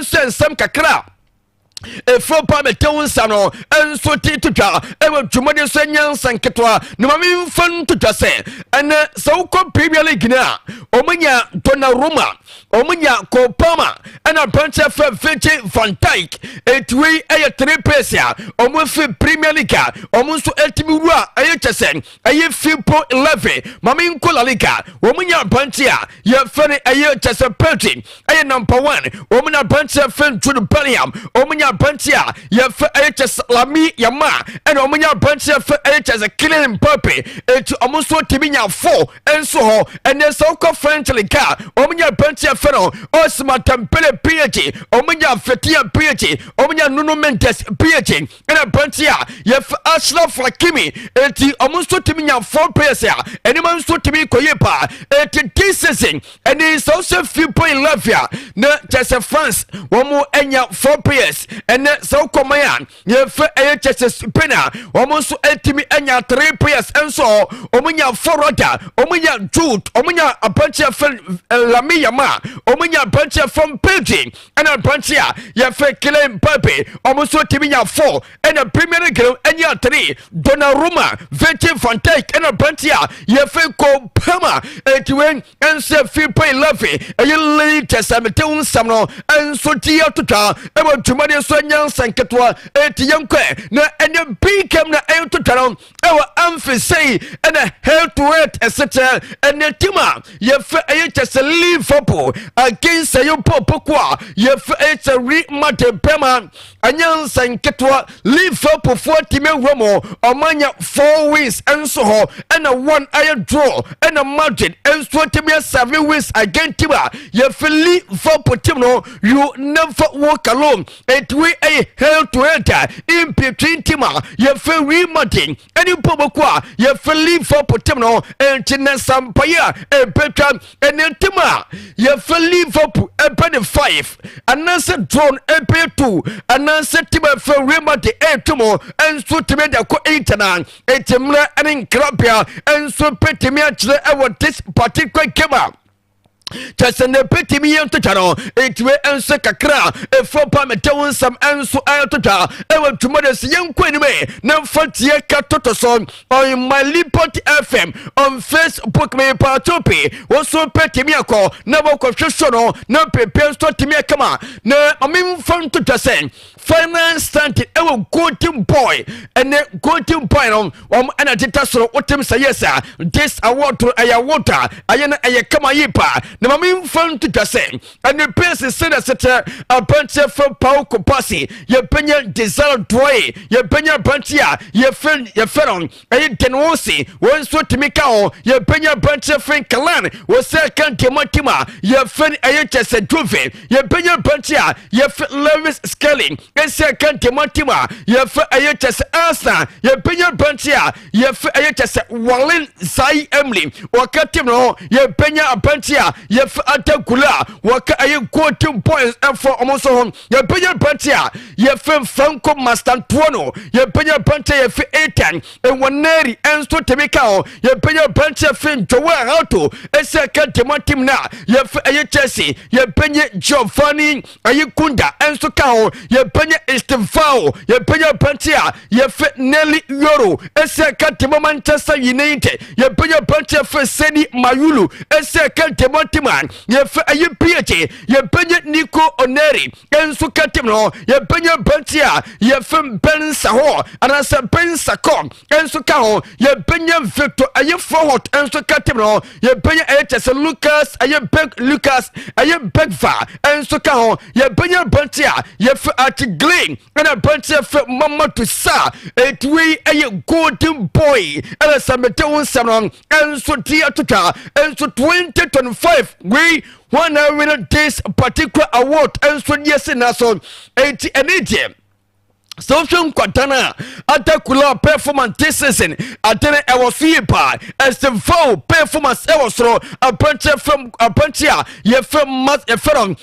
enso ensam kakra efo pa meteun sano enso titutwa ewa dwumade so nyansan ketwa ne mame mfan tutwa se ene sawko Premier League na omunya Donnarumma omunya Kopama ena branch fa Virgil van Dijk etwi eye 3 pesia omufi Premier League omunso etimi wura eye chesen eye fipo 11 mame nko La Liga omunya branch ya ye fene eye chesen Pedri eye number 1 omunya branch fa Jude Bellingham omunya Bantia, Yef HS Lami Yama, and Omania Bantia HS Kylian Mbappe, and to almost 4 and so and then so called French League, Omania Bantia Feno, Osman Tempele PH, Omania Fetia PH, Omania Nuno Mendes PH, and a Bantia, Yef Ashraf Hakimi, and to almost 4 players, and man so to me Koyepa, and this season, and it's also few point Latvia, not just a France, one more enya 4 players. And so come on, you for HS Pena, almost etimi enya 3 players, and so Omunya Forota, Omunya Jude, Omunya a bunch of Lamiyama, Omunya bunch of from Beijing, and a bunch here, you for Kylian Mbappe, almost Timia 4, and a Premier Girl, and ya 3, Donnarumma, Virgil van Dijk, and a bunch here, you for Kopama, and to win and say few pay lovey, and you latest I'm doing some no, and so dear to ta, and what to money so nyansan ketwa etiyankwe na ene BECHEM na to taron ewa amfi say ene health rate etc ene tima ye fe ayechese Liverpool against yo popokwa ye fe ayechese remate pema anyansan ketwa Liverpool 40 me romo omanya 4 wins enso ho ene 1 aye draw ene Madrid enso timia 7 wins against tima ye fe Liverpool team no you never walk alone we a hell to enter in between tima ye fe remoting any pobokwa ye fe leave for potemno and china sampaya e betra and tima ye fe leave for e pe 5 and answer drone e pe 2 and answer tima fe remote e tumo and so to me da ko internet e timra and crapia and so petimia chile e what this particular game Chasing the petty me to channel, it will answer Kakra, a 4 pound some answer Ayatota, I want to mother's young queen me, now 40 Katotoson, on my Lipot FM, on Facebook, me Patopi, also petty me a call, never confusion, no prepares to me a come no, I mean fun to Jassen, finance stand, I will go to boy, and then go to boy on, and I did what him say yes, sir, this I want to a water, I come a yipa. Na mami mfan to Jasen and the person said a bunch of Pau Kopasi ye penya desire dry ye penya branchia ye friend ye feron a tenwosi one so to make out ye penya branch of friend Kalan was second Timotima ye friend AHS Juve ye penya branchia ye Lewis Scaling and second Timotima ye AHS Asa ye penya branchia ye AHS Walin Sai Emily wakatimo ye penya branchia Yef atakula waka aye quoting points and for almost home ye penya pantia ye Franco Mastantuono ye penya pantia ye 810 and waneri and so temekao ye penya pantia fin Joel Auto ese kantemantim na ye aye Chelsea ye penya Giovanni aye Kunda and so kao ye penya Estevao ye penya pantia ye Nelly Yoro ese kantema Manchester United ye penya pantia Seni Mayulu ese kantemantim man ye aye PH ye penya Nico Oneri enso katim no ye penya Bantia ye Ben Saho anasa Ben Sakom enso ka ho ye penya Victor aye forward enso katim no ye penya HS Lucas aye Beg Lucas aye Begva enso ka ho ye penya Bantia ye at Glen and a Bantia Mama to sa etwi aye golden boy anasa meteun samon enso tia tuta enso 2025 we want to win this particular award and so yes in us on 80 and 80 social quatana atakula performance this season atene e was yepa as the full performance e was ro apprentice from apprentice ye from mas e from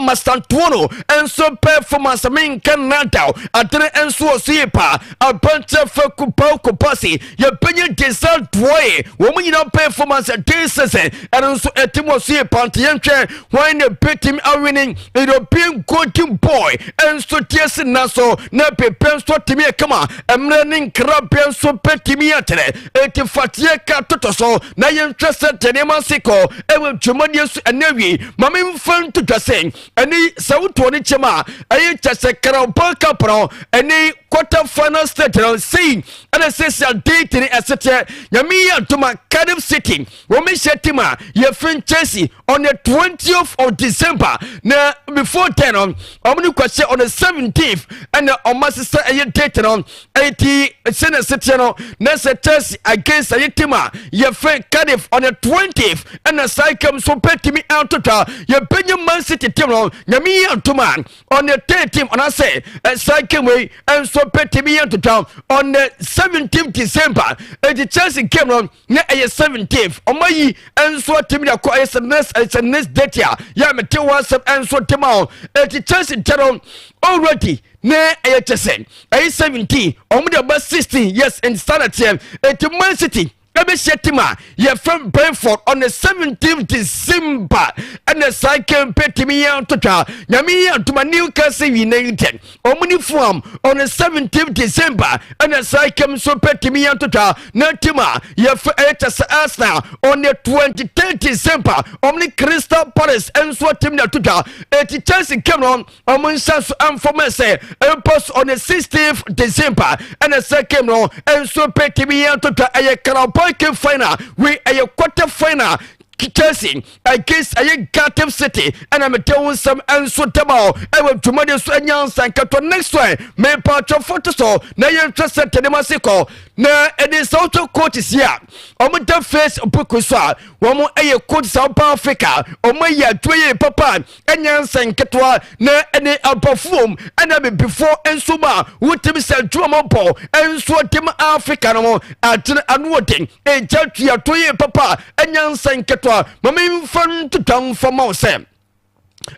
master tuono enso performance min canada atene enso was yepa apprentice from kupasi ye penye desal toy wo nyina performance this season and enso etimo was yepa ntiyentwe when the team are winning European golden boy enso tiese naso na pepen so timi kama emrenin krabien so petimi atere eti fatie ka totoso na yentrese tenema siko ewe dwumadi so enawi mame mfan tutwase eni sawuto ni chema ayi chese krabon kapro eni quarter final stage no see and say date ni esete nyami atuma Cardiff City wo me shetima ye Chelsea on the 20th of December na before 10 on omni kwase on the 17th and sister a date on 80 Senior City no Nessa Chelsea against a tima your friend Cardiff on the 20th and a cycle so petty me out to your Benjamin Man City team on Yami and Tuman on the 13th and I say a cycle way and so petty me out to town on the 17th December and the Chelsea came on near a 17th on my and so Timmy acquires a next date ya Matthew was and so Timon at the Chelsea town already. Ne HSN a 17 omudi about 16 yes and standard team at Man City Ebe Shetima ye from Brentford on the 17th December and the cycle petimi out to Yami to my Newcastle United omuni form on the 17th December and the cycle so petimi out to Natima ye for Arsenal on the 23rd December omni Crystal Palace and so team na tuta et Chelsea came on Sansu Amfomese and post on the 16th December and the second on and so petimi out to a final we a quarter final Chelsea against a Cardiff City and I'm telling some answer tomorrow I will to money so and cut next one may part of photo so now you're interested in the Mexico na it is also coach is here on the face of Bukuswa one more a coach South Africa on my year 2 papa and Yansan Katwa na any perform and I mean before and Suma would be said drama ball and so team Africa no at unworking a judge 2 papa and Yansan Katwa mame fan to town for Mose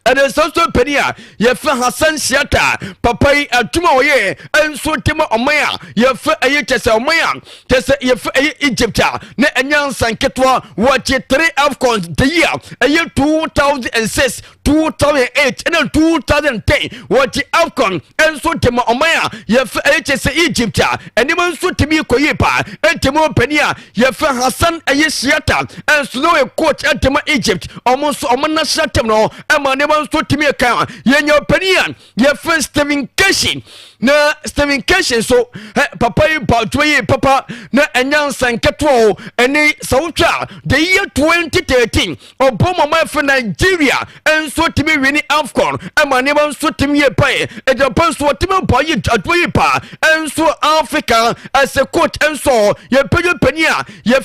and there's also Penia, ye fa Hassan Shiata, Papa Atuma ye, and so Tima Omaya, ye fa a Yetesa Omaya, Tessa ye fa Egypta, ne Anyan Sanketwa, what ye 3 Afcons the year, a year 2006, 2008, and 2010, what ye Afcon, and so Tima Omaya, ye fa Yetesa Egypta, and even so Timi Koyepa, and Timo Penia, ye fa Hassan a Yeshiata, and so a coach at Tima Egypt, almost Omana Shatamno, and never so to me account. Yen your opinion, your first Stephen Cashin. Na Stephen Cashin, so Papa Papa, na Anyan Sankatro, and Sautra, the year 2013, Obama my for Nigeria, and so to me winning Afcon, and my neighbor so to me a pay, and the post what to me boy at Wipa, and so Africa as a coach, and so your Penia, your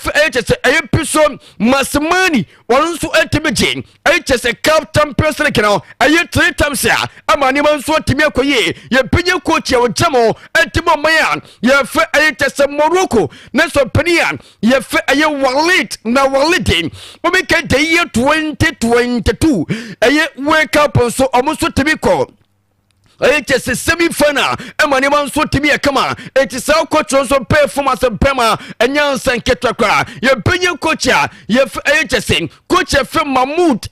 episode, Masamani, one so ultimate, just a captain person. I you 3 times here. I'm an even so to me. Your opinion coach, your Jamo, and Timo Mayan, your fair Morocco, Naso Penian, your fair wallet, now walleting. We make the year 2022. A year wake up so almost to be called. It is a semi-final. And my name is to me a come. It is our coach also performance of Pema and Yansan Ketakra. Your opinion coach, your HSN, coach from Mahmoud,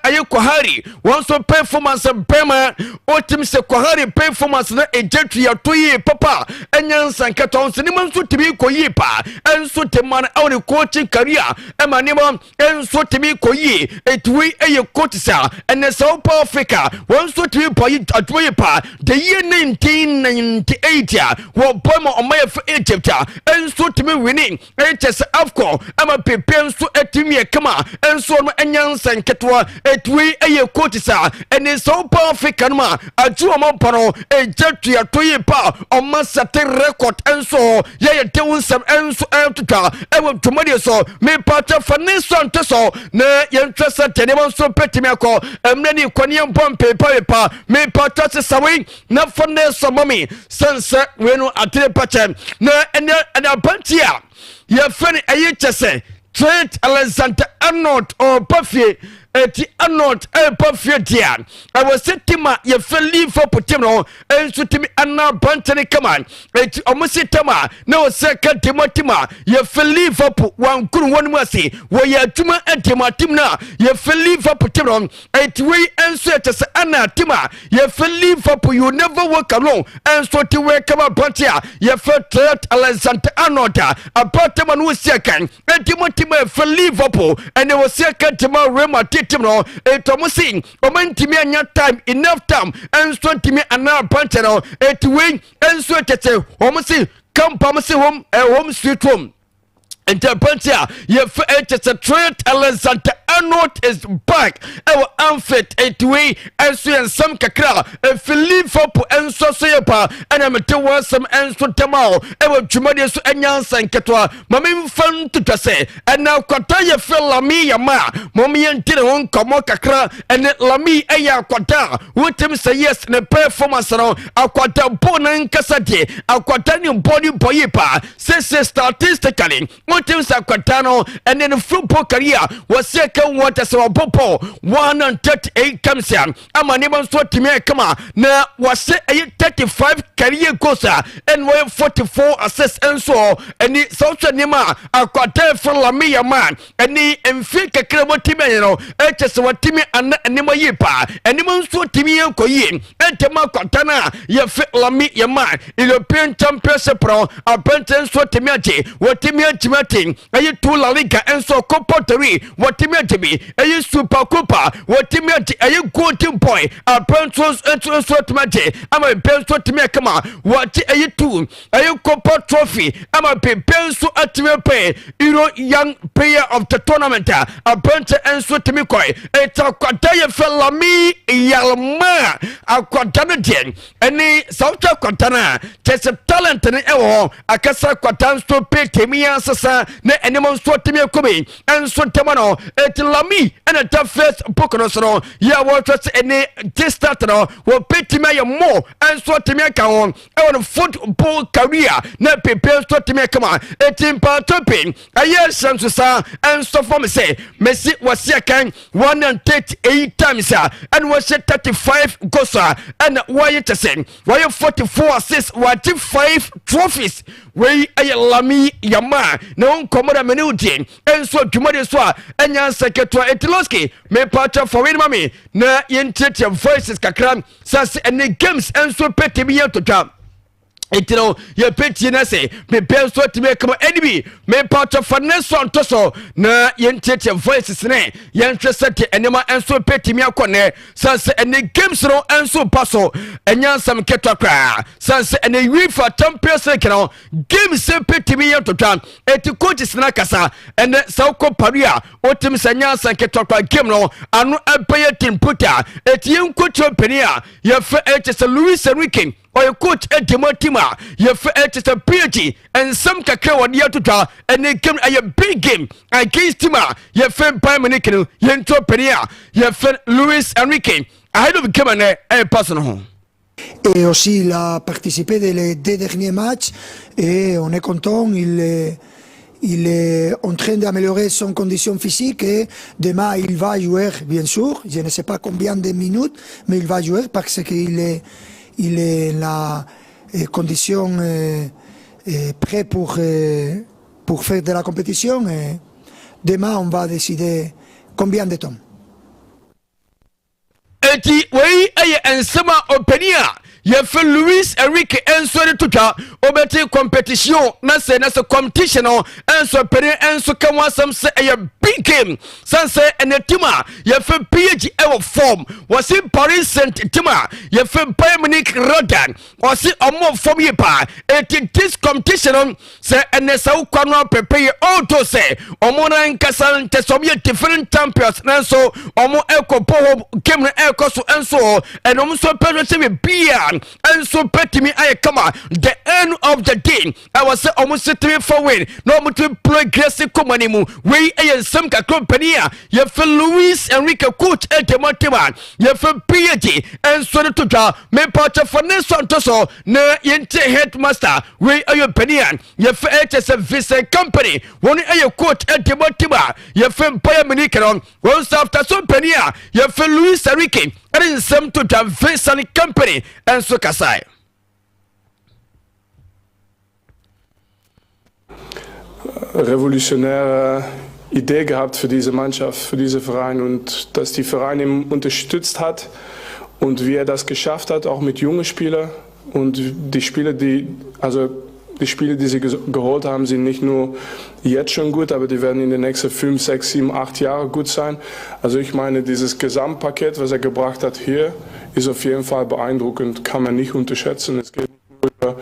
Ayokohari. Once a performance of Pema, Otim Sekohari performance a gentry of 2 year papa and Yansan Katon, Cinnamon to me Koyipa, and so to man out of coaching career. And my name and so to me Koyi, a 2 year coach, and the South Africa. Once to be at Wipa, the year 1998, what Burma on my Egypt, and so to me winning, HS Afco, I'm a prepared to Etimia Kama, and enso no enyansa nketwa etwi eye kotisa ene so pa Africa no ma aju omompano ejatu atoye pa omasate record enso ye de wunsam enso entutwa ewo twomade so me pata faneso anteso na yentresa tenema so petimi akọ emnani kwani mpompe pa me pata se sawe na faneso mami sense wenu atere pache na ene apantia ye fani aye chese Trent Alexander Arnold or Buffy eti Arnold Buffy dia I was setima ye feli for potimo and sutimi anna bantene kaman eti omusitama na second timotima ye feli for one kuru one mercy wo ye tuma entimatim na ye feli for potimo eti we enso etese anna tima ye feli for you never walk alone and so ti we kama bantia ye for Trent Alexander Arnold apatema no second entimatima feli for and there was second tima rema team no etomusin omantimi anya time enough time enso ntimi ana panche no etwe enso etete omusin kampamse home street home Interpentia, ye for Trent Alexander Arnold is back. Our unfit etwe enso and some kakra e Philip for enso soyepa and I'm to some enso tamao ewa jumade so enyansa nketwa mame mfan to say and now kwata ye feel lami yama momi entire won komo kakra and lami eya kwata wotem say yes ne performance no akwata bona nkasa de akwata ni body boyepa say statistically wotem sa kwata no and then football career was second water so popo 138 comes here ama never so time kama na was 35 career goals and 44 assists and so any social nema akwata for lamia man any mfika krebo time no etese watimi anema yipa enema so timi enkoyi entema kwata na ye fe lamia man European Championship pro apenten so timi aje watimi atimati ayi to La Liga and so Copa del Rey watimi aje ayi Super Copa watimi aje ayi golden boy apenten so timi ama penso timi kama wati ayi tu ayi Copa trophy ama penso atimi pe Young Player of the Tournament apenten enso timi koi eta kwata ye felami yalma akwata no den eni South kwata na tese talent ne ewo akasa kwata so pe temi asasa na enemo so temi komi enso temano etlami ena ta first book no so ya wo trust eni distant no wo pe temi ya mo enso temi ka won ewo football career na pepe so temi kama etimpa topin aye sansusa enso for me say Messi was second 138 times and was 35 goals and why it say why 44 assists what 5 trophies we aye lami yama no komoda menudi enso dwumade so enya secretary etiloski me patcha for we mami na yentete voices kakram sase any games enso petimi yetotwa etino ye peti na se me penso timi kama enemy me patcha for neso antoso na yentete voices ne yentrese enema enso petimi akone sase any games no enso paso enya sam ketwa kra sase any UEFA Champions League no games petimi yetotwa eti coaches na kasa ene sauko paria otim sanya sam ketwa kra game no anu abaye team puta eti yenkocho penia ye fa etese Luis Enrique or coach Edimotima, you it's a PG and some kakra what you to and they came a big game against Tima, your friend Prime Minister, Yento Penia, your friend Luis Enrique. I don't become a person home. Et aussi il a participé dans les 2 derniers matchs et on est content, il est en train d'améliorer son condition physique et demain il va jouer bien sûr, je ne sais pas combien de minutes, mais il va jouer parce qu'il est en la condition prêt pour faire de la compétition et demain on va décider combien de temps. Eti wei aye ensema openia ye fe Luis Enrique enso de tuta obeti competition na se competition no enso pere enso kamo asem se eye big game sanse enetima ye fe pg ewo form wasi Paris Saint-Germain ye fe Bayern Munich Rodan wasi omo form ye pa eti this competition se enesa ukwano pepe ye auto se omo na nkasa ntesom ye different champions nanso omo ekopo game na ekoso enso enom so pere se bia enso petimi aye kama the end of the day I was almost 3 for win no mo to play grace komani mu we aye some company ye fe Luis Enrique coach etemotima ye fe PG enso to twa me part for next one to so na yente headmaster we aye penian ye fe HS Vincent company one aye coach etemotima ye fe Bayern Munich on once after so penia ye fe Luis Enrique and some to twa Vincent company enso kasai revolutionäre Idee gehabt für diese Mannschaft, für diese Verein und dass die Verein ihn unterstützt hat und wie das geschafft hat, auch mit jungen Spielern und die Spiele, die sie geholt haben, sind nicht nur jetzt schon gut, aber die werden in den nächsten 5, 6, 7, 8 Jahren gut sein. Also ich meine, dieses Gesamtpaket, was er gebracht hat hier, ist auf jeden Fall beeindruckend, kann man nicht unterschätzen. Es geht nur über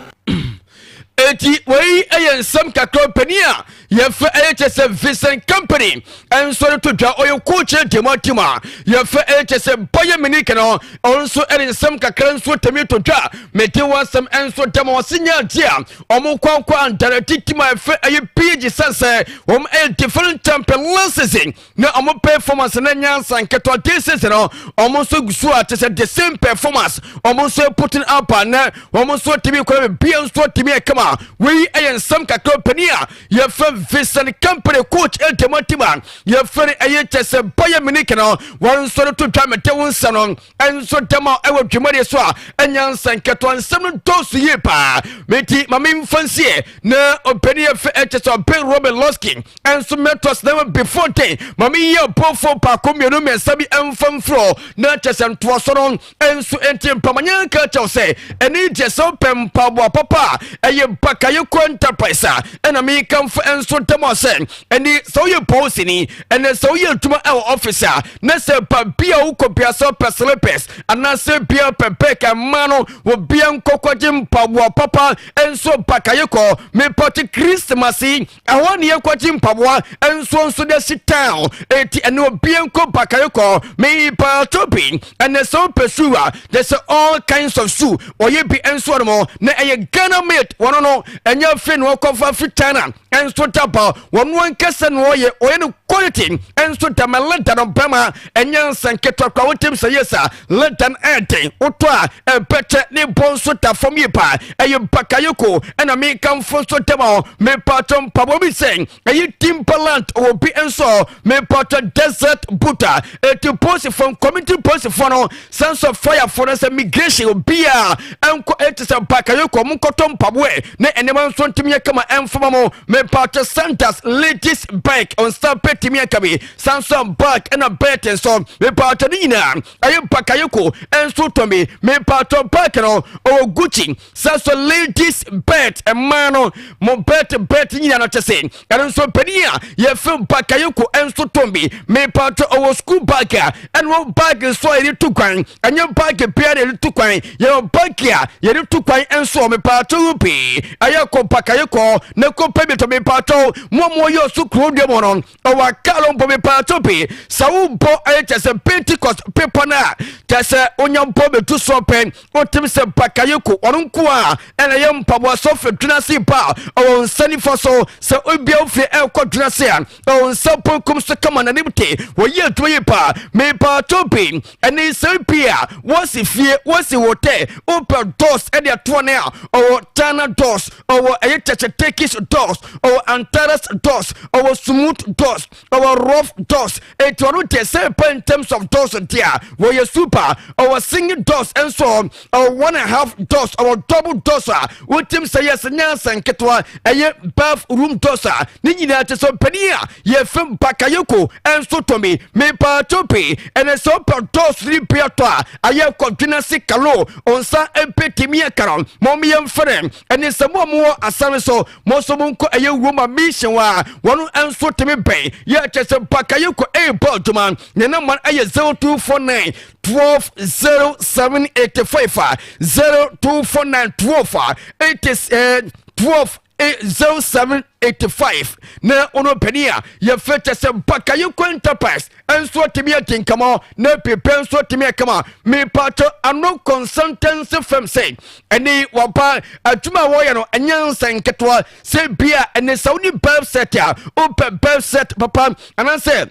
eti wey ayen some kakopania ye fe HS Vincent company and so to dwa oyo coach Timotima ye fe HS Bayern Munich no also ayen some kakran so temi to dwa meti wasam enso demo sinya dia omo kwankwa andare titima fe aye page sanse a different champion last season na omo performance na nyansa nketo this season no omo so gusu at the same performance omo so putting up na omo so timi ko be so timi kama we ayen some kakopania ye fe Vincent company coach Timotima ye fe aye chese Bayern Munich no one so to twa mete wonsa no enso demo ewo dwumade so a enyansa nketo nsem dosu ye pa meti mamim fancy na openi ye fe chese Ben Robert Loskin enso metos na before day mami ye pofo pa komienu mensabi emfamfro na chese nto so no enso entem pamanya ka chose eni chese pempa bo papa eye bakaye enterprise and me come for enso demo sen eni so ye posini and so ye tuma our officer na se pa bia ukopia so peselepes ana se bia pepeka mano wo bia nkokojim pabwa papa enso bakaye ko me poti Christmas awani ye kwajim pabwa enso nso de sitan eti eno bia nko bakaye ko me pa topi and so pesua there's all kinds of shoe or ye be enso mo na eye Ghana made one no enya fin wo kofa fitana enso tapa won kese no ye no quality enso tamalenta no bema enya sanketwa kwa wotim se yesa lentan ente otwa beche ni bonso ta from ye pa eye bakayoko ena me kam fonso tema me patom pabobi sen eye timbaland obi enso me patom desert buta eti post from community post for no sense of fire for us migration obia enko eti se bakayoko munkotom pabwe ne enema nso ntimye kama emfama mo me patom Santas ladies bike on stop petimi akabi Samsung bag and a bet and so me patom nina eye bakayoko enso tomi me patom bag no o Gucci so ladies bet and mano mo bet nina no chese and so penia ye film bakayoko enso tombi me patom o school bag and one bag so eri to kwan and your bag pia eri to kwan your bag ya eri to kwan enso me patom bi ayako bakayoko na ko pebe to me patom mo yo su krodwe mo no o wa kalon po me patom bi sawu bo aye chese Pentecost people na chese onyampo be tu so pen o tim se bakayoko onko a ena ye mpabo so fe dunase ba o nsani fo so se obia ofi elko dunase an o nsapo kum so kama na nimte wo ye to ye pa me pa topi eni se pia wosi fie wosi wote open doors e de to na o tana doors o aye cheche Turkish doors o antaras doors o smooth doors our rough doors it wonu te say in terms of doors there where you super our single doors and so our 1.5 doors our double doors what team say yes nyansa nketwa eye bathroom doors ni nyina te so pania ye fem bakayoko and so to me pa topi and so per doors repeato aye kodwina sikalo onsa empetimia karon momi yem frem and samo mo asame so mo so monko eye roma mission wa wonu enso temi ben ye chese bakayoko e botman nena man aye 0249 120785 0249 12 0785 na ono penia ye fete se Bakayoko Enterprise enso temi atinkamo na pepe enso temi akama me pato ano consultancy firm say eni wapa atuma wo ye no anyansa nketwa se bia ene saudi birth set ya open birth set papa ananse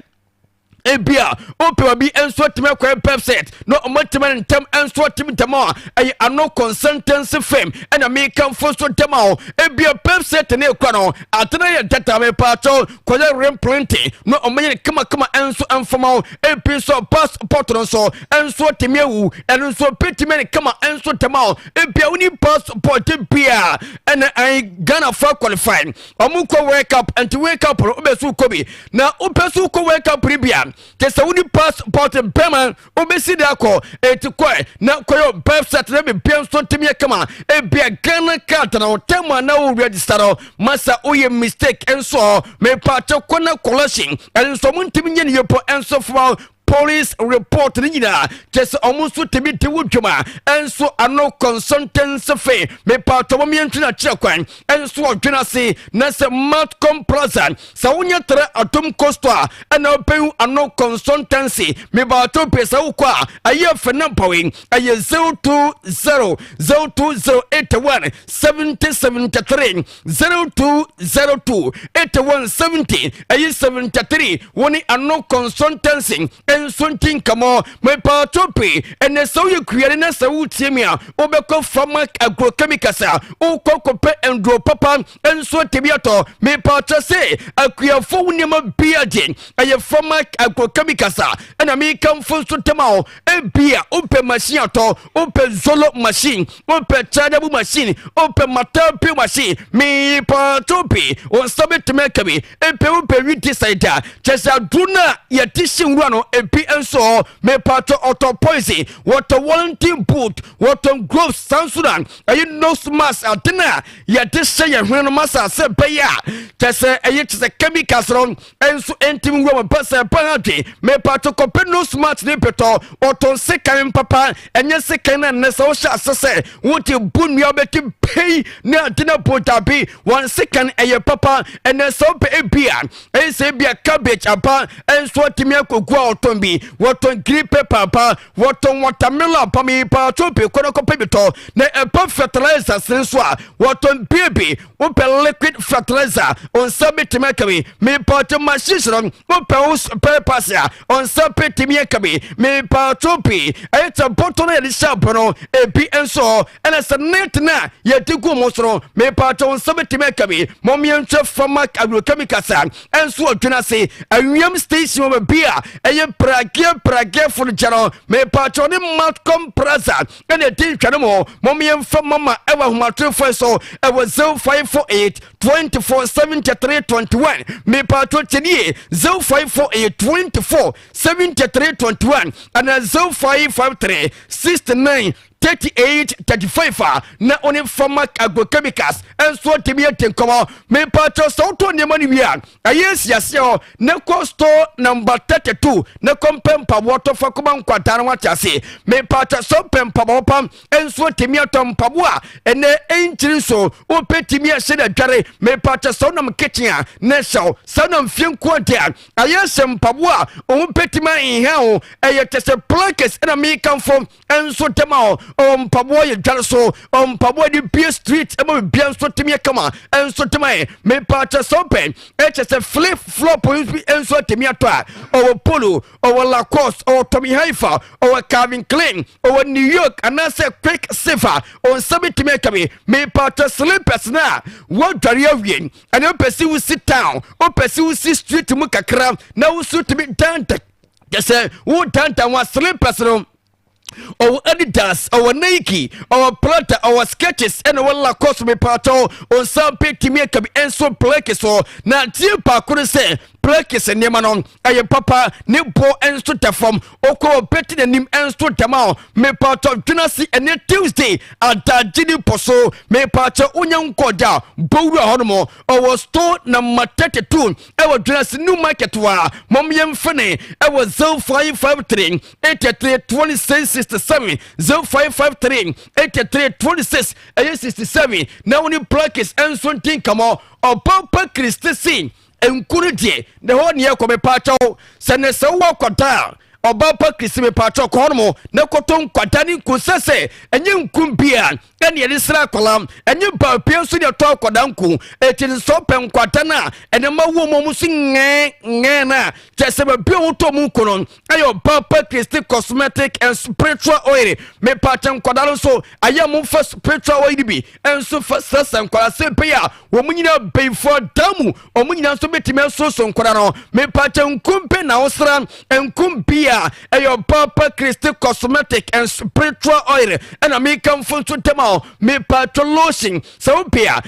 ebia opewa bi enso teme kwa perfect no omatima ntem enso teme temo ay ano consultancy firm and me kan fo so temo ebia perfect ne kwa no atena ya data me pato kwa reprinting no omanye kama enso anfoma episo passport no so enso teme wu enso petime kama enso temo ebia uni passport bia and I Ghana for qualifying omuko wake up and to wake up obesu kobi na obesu ko wake up bia kesa woni passport payment obesi da ko etikoi na koyo birth certificate be bian so temi kama e bia Ghana card na otema na o register masa oye mistake enso me pato kona collection enso muntimi nyene yepo enso for police report nyina kese omuso temi te wodwuma enso ano consultancy fee me pato mo mientuna chirakwan enso odwena se na se matcom plaza sa wonya tre atom costa ana open ano consultancy me bato pesa ukwa aye fenampawe aye 02002081 7073 0202 8170 aye 73 woni ano consultancy ensuntin kamo me patopi ene so ye kuare na sa wutimia obeko fama agrochemicals ukokope endro papa enso tebiato me patase akuafo wunima biagen aye fama agrochemicals ena me kan fonso temao ebia ope machine ato ope zolo machine ope chargeable machine ope matapi machine me patopi on sabe temekabi epe ope witi saida chesa duna ya tishinwano epi enso me pato auto poison water warranty boot water gloves sansudan ayi nose mask atena ya tese ya hweno masa se beya tese ayi tese chemicals ron enso entim wo pasa panade me pato kope nose mask ne peto auto sekan papa enye sekan na nesa o sha sese wuti bunmi obeti pay na atena potabi one second eye papa ene so pe ebia ense bia cabbage apa enso timia kokua otombi waton green pepper pa waton watermelon pa mi pa topi kono ko pebito na e fertilizer senso a waton baby wo pe liquid fertilizer on sabit mekabi mi pa to machine wo pe us peppers ya on sabit mekabi mi pa topi eta bottle ya sharp no e bi enso ena se net na ya digu mosro mi pa to on sabit mekabi momien chef pharmac agrochemicals enso adwena se awiem station wo bia eye prage for the channel me patron matcom plaza and a tin channel mommy from mama ever humatri so I was 0548 247321 me patron chenie 0548 247321 and 0553 69 3835 na oni pharmac agrochemicals enso tebia tenkomo me pato so to ne mani wia ayesi asio na store number 32 na kompempa water fakuma nkwatara watase me pato so pempa bopam enso temia tompaboa ene entiri so opetimia sheda dware me pato so nam kitchen na shaw so nam fienko dia ayesi mpaboa o petima inha o eyetese plaques na me kan fom enso tema mpabo ye dware so mpabo di P Street ema bia nso temi kama enso temi me pacha sopen se flip flop enso temi ato a polo Lacoste Tommy Hilfiger Calvin Klein New York anase quick safer on sabi temi kame me pacha slippers na wo dware awien ane pesi wo sit down o pesi wo sit street mu kakra na wo su temi danta say wo danta wa slippers no Adidas, Nike, Plata, Sketches, and Lacoste me pato on some pay to make and so plakes or not Tipa couldn't say plakes and Yamanon, I papa, Nipo and Stutter from Oko petty and him and Stuttamao, me part of Tunasi and Tuesday at Jini Poso, me part of Unyan Koda, Boga Honomo, store number 32, our dress new market wa, Momian Funny, I was 0553, 83 26 67 0553 83 26 67 na woni practice enso tin kamo Papa Christine encourage the one year come pacho sene se wo kwata Papa Christine pacho ko hono na koton kwata ni kusese enye nkumbia ene ye sra kolam enye ba pienso ne to kodanku etin so pen kwata na ene ma wo mo musi nge na tese ba bi wo to mu kono ayo Papa Christine cosmetic and spiritual oil me pacho kwadalo so aya mo fa spiritual oil bi enso fa sasan kwala se pe ya wo munyina before damu o munyina so betime so nkwada no me pacho nkumpe na osra enkumbia ayo Papa Christine cosmetic and spiritual oil and I make come from to them me pacho lotion so pia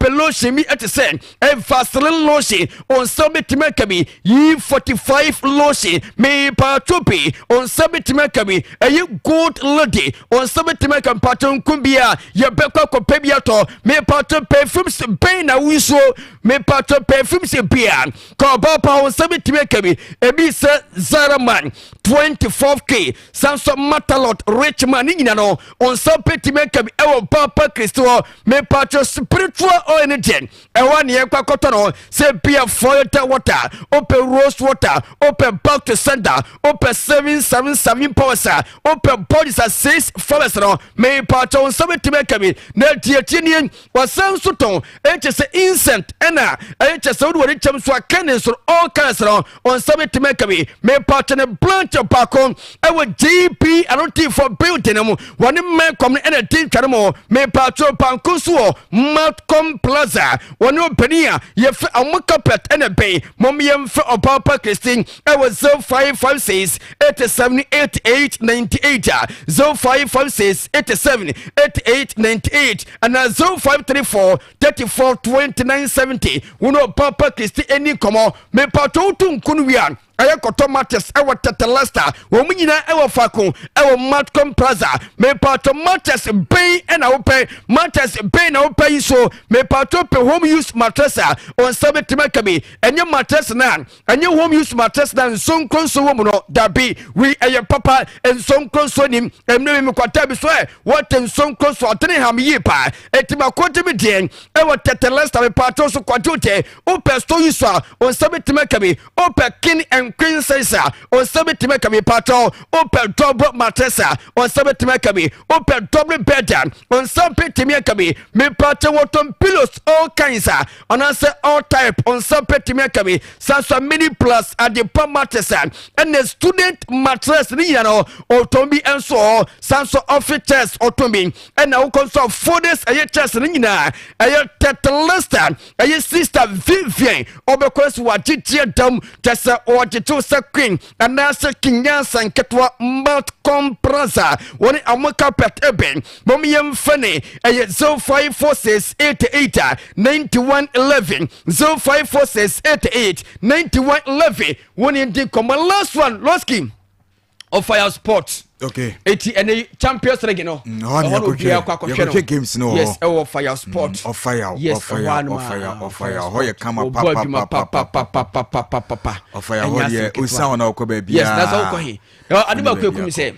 lotion me at say e Vaseline lotion on submit mekabi ye 45 lotion me pacho pe on submit mekabi ayo good lady on submit mekam pacho kumbia ye bekwa ko pebiato me pacho perfumes be na wiso me pacho perfumes bia ko papa on submit mekabi e bi se Zaraman 24k Samson Matalot Richman no on some petty makeup ewo Papa Christo me patro spiritual energy e one ye kwakoto say beer filter water open rose water open back to sender open 777 powers open bodies at 6 flowers no me patro on some petty makeup na tietini wasan suton e say instant ena e say wo richam so akanen so all kinds no on some petty makeup me patro ne branch Pakon, our GP, I don't think for building them. One man come in a team channel, me patro Pankusuo, Malcolm Plaza, one no penia, ye a muckapet and a bay, Momium for a Papa Christine, I was 0556 87 88 98, 0556 87 88 98, and 0534 34 29 70. Uno Papa Christine, any come me patro Kunwian. Aya kotomates ewa tetelesta wo munyina ewa fakon ewa Matcom Plaza me pato mattress bay na open mattress bay na open so me pato pe home use mattress on sabe timakabi enye mattress na enye home use mattress na sonkron so wo no dabi we eye papa en sonkron so nim emne me kwata bi so what en sonkron so atene ham yi pa etima kwoti bi den ewa tetelesta me pato so kwajote open store use on sabe timakabi open king and Queen says, on Sabbath Timakabi Pato, open double mattress, on Sabbath Timakabi, open double bed, on Sabbath Timakabi, me pato water pillows, all kinds, on answer all type, on Sabbath Timakabi, Sansa mini plus at the pump mattress, and the student mattress, Niano, or Tombi and so, Sansa office chest, or Tombi, and now consult for this, a chest, Nina, a tetelesta, a sister Vivian, or because what you dumb, just or to Queen, and Nasa King Yansan Ketwa Malcolm Plaza, one Amaka Pet Eben, Momium Funny, a 0546 88 91 11, 0546 88 91 11, one in the common last one, Losky of Fire Sports. Okay. Any Champions League, no. No, games, no. Yes, our Fire Sport. Of fire. Yes, of fire. How you come up, papa. Of fire. How you sound now, baby. Yes, that's all. Now, I don't know what you say.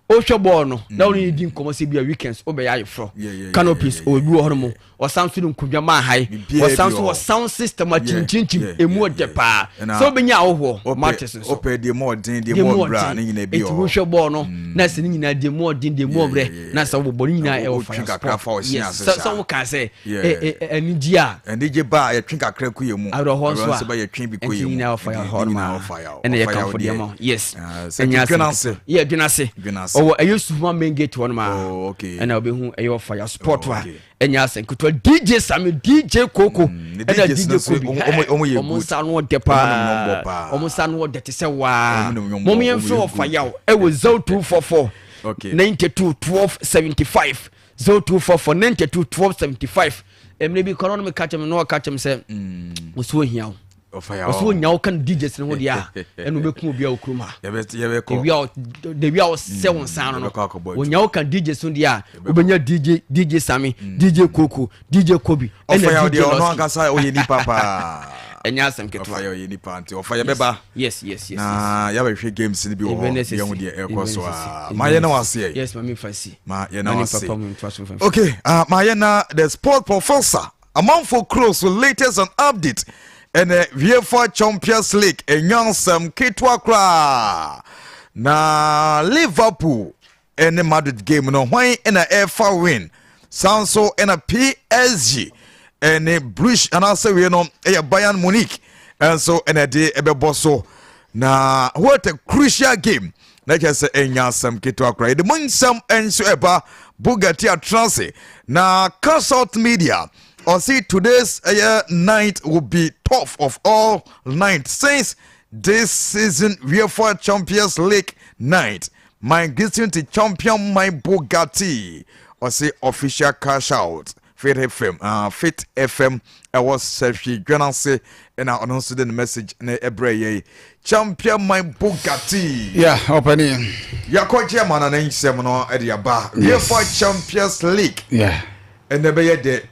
hwe ball no na woni di nkomo se bia weekends obeya ayefro canopies obi wo hono mo o sound so nkudwa ma hai o sound so sound system a chinchinchim emu de pa so benya wo matches so ope de more din de more bra na nyina bi o hwe ball no na se nyina de more din de more bre na se wo ball nyina e wo so wo kan say eniji a eniji ba ye twen kakra ku ye mu so ba ye twen bi ku ye mu nyina wo fire horma ene ye kan for dem yes enya ye dwenase o ayesu ma main gate one ma ena obehu ayo fire sport wa enya asenkuto DJ Sami DJ Koko ena DJ Kobi omo sanu depa omo sanu de tese wa momo yemfo fire e wo 0244 92 1275 0244 92 1275 emne bi kono me catch me no catch me say oso hia oso nyawo kan DJs no dia enu beku obi a okruma de bia o se won san no onyawo kan DJs no dia obenya DJ Sami DJ Koko DJ Kobi ena DJ no akasa oye ni papa enya asem ketwa ofa oye ni panti ofa beba yes na ya be hwe games ni bi wo ye ho de ekoso ma ye na wase yes mami fancy ma ye na wase okay ma ye na the sport professor among for close with latest and update and UEFA Champions League enyansam ketwa kra na Liverpool and Madrid game no when in a FA win sound so in a PSG and a Bruges and also we know a Bayern Munich and so in a day ebeboso na what a crucial game like I say enyansam ketwa kra the munsam enso eba Bugatti Transit na Consult Media or see today's night will be tough of all night since this season UEFA Champions League night. My greeting to champion my Bugatti or say official cash out. Fit FM. I was selfie Grananse and I announced the message in Ebreye. Champion my Bugatti. Yeah, opening. Yako German and then seminar at your bar. UEFA Champions League. Yeah. And the bay de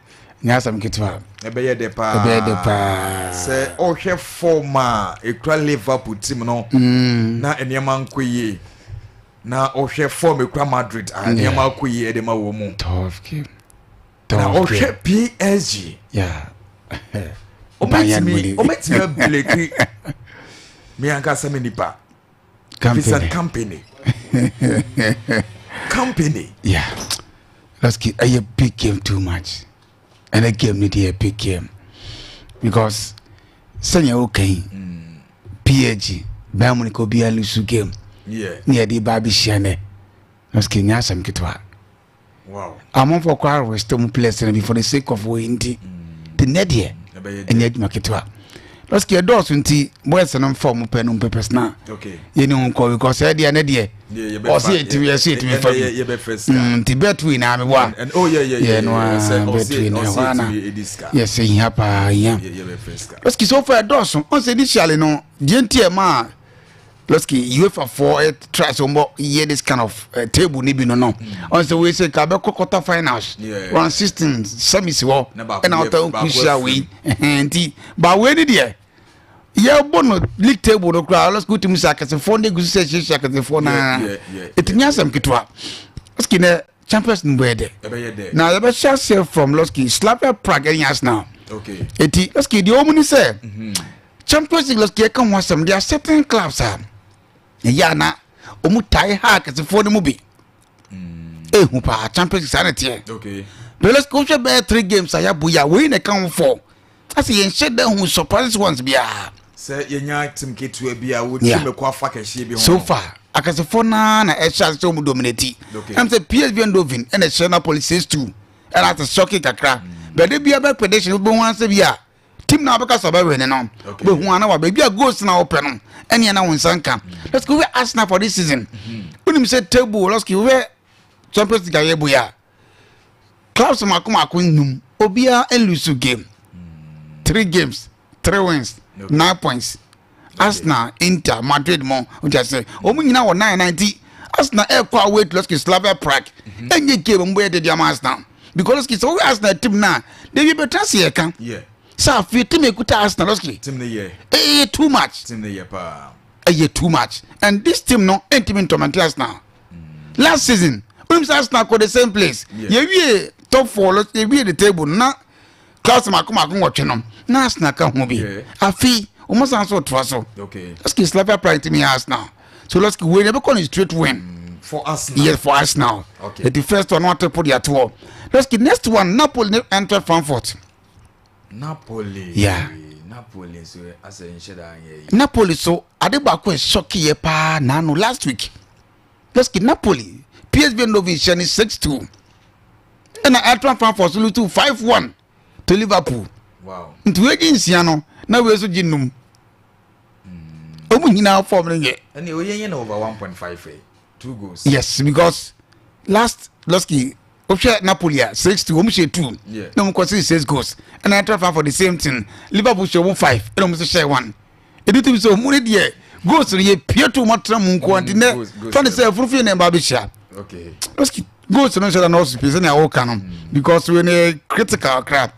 Nyasam kitwa. Ebeye de pa. Se ohwe forma ekra Liverpool team no na enema nkoyi. Na ohwe form ekra Madrid enema nkoyi edema wo mu. Tough game. Na ohwe PSG. Yeah. Ometimi bleki. Me anka same nipa. Company. Yeah. Let's get a big game too much. And a game need a big game. Because Sanya okay. PSG Bayern ko be a lose game. Yeah. Near the Babi Shane. Let's get Nyasam kitwa. Wow. I'm on for quite with still place for the sake of winning. The Nedia and yet Makitwa. Let's get doors until boys and form pen on papers now. Okay. You know, because I did Nedia. Or see it to be a seat to be first. Tibet we now one. And oh yeah, no, between yes, saying happy, yeah. Let's get so far Dawson. On initially, no, GNT let's get UEFA for it. Try some more year this kind of table, maybe no. Also, we say Kabeko quarter finals, 116 semis war, and out of crucial way. But when did you? Yeah, bono league table no crowd. Let's go to Musaka. The phone they go say Shaka the phone. It nyasam kitwa. Let's get the Champions League. Now the best chance from Loski Slavia Prague and Yas now. Okay. Let's get the omni say. Champions League let's get come once some. There are certain clubs. Yeah na omutai hack as the phone movie. Hupa Champions League sanity. Okay. But let's go to 3 games. I have buya win account for. I see shed down who surprise ones be say yenya team ketu bia wo team kwa fa kahie bi ho so far akasefo na extra so mu dominate am say PSV and Dovin and the China Police 6-2 and at the shocking kakra but they be about prediction bo wan say bia team na beka so ba we ne no be hu ana wa be bia goals na open no ene na won sanka let's go we Arsenal for this season unim say table let's go we Champions League ya boya clubs makoma akwennum obia elusu game 3 games 3 wins 9 points. Arsenal, Inter, Madrid, mo. Just say, nyina 990. Arsenal air wait to Slavia Prague. And you came where the Arsenal because it's always Arsenal team now. They be better see can. Yeah. So if you team good Arsenal, team the year. Too much. Team the year pa. Too much. And this team no ain't team to Arsenal. last season we Arsenal go the same place we top 4 we the table na class makoma ko watch no na Arsenal ka ho bi afi almost answer to us okay let's get Slavia Pride to me Arsenal so let's go we never call it straight win for Arsenal yes for Arsenal okay the first one not to put their tour let's get next one Napoli enter Frankfurt Napoli yeah Napoli so as a sheda Napoli so adeba ko shock ye pa na no last week let's get Napoli PSV Eindhoven shani 6-2 and enter Frankfurt so 5-1 to Liverpool wow ntu agency no na we so ginum omu nyina form nge and you yen over 1.5 2 goals yes because last Osha Napoli 6-2 omu share 2 no mo say 6 goals and I try for the same thing Liverpool share 5 and omu share 1 editim so mu dey goals ye pieto matra mu nko antine trying to say furufi na ba be share okay Loski goals no share no space na all canon because we a critical crap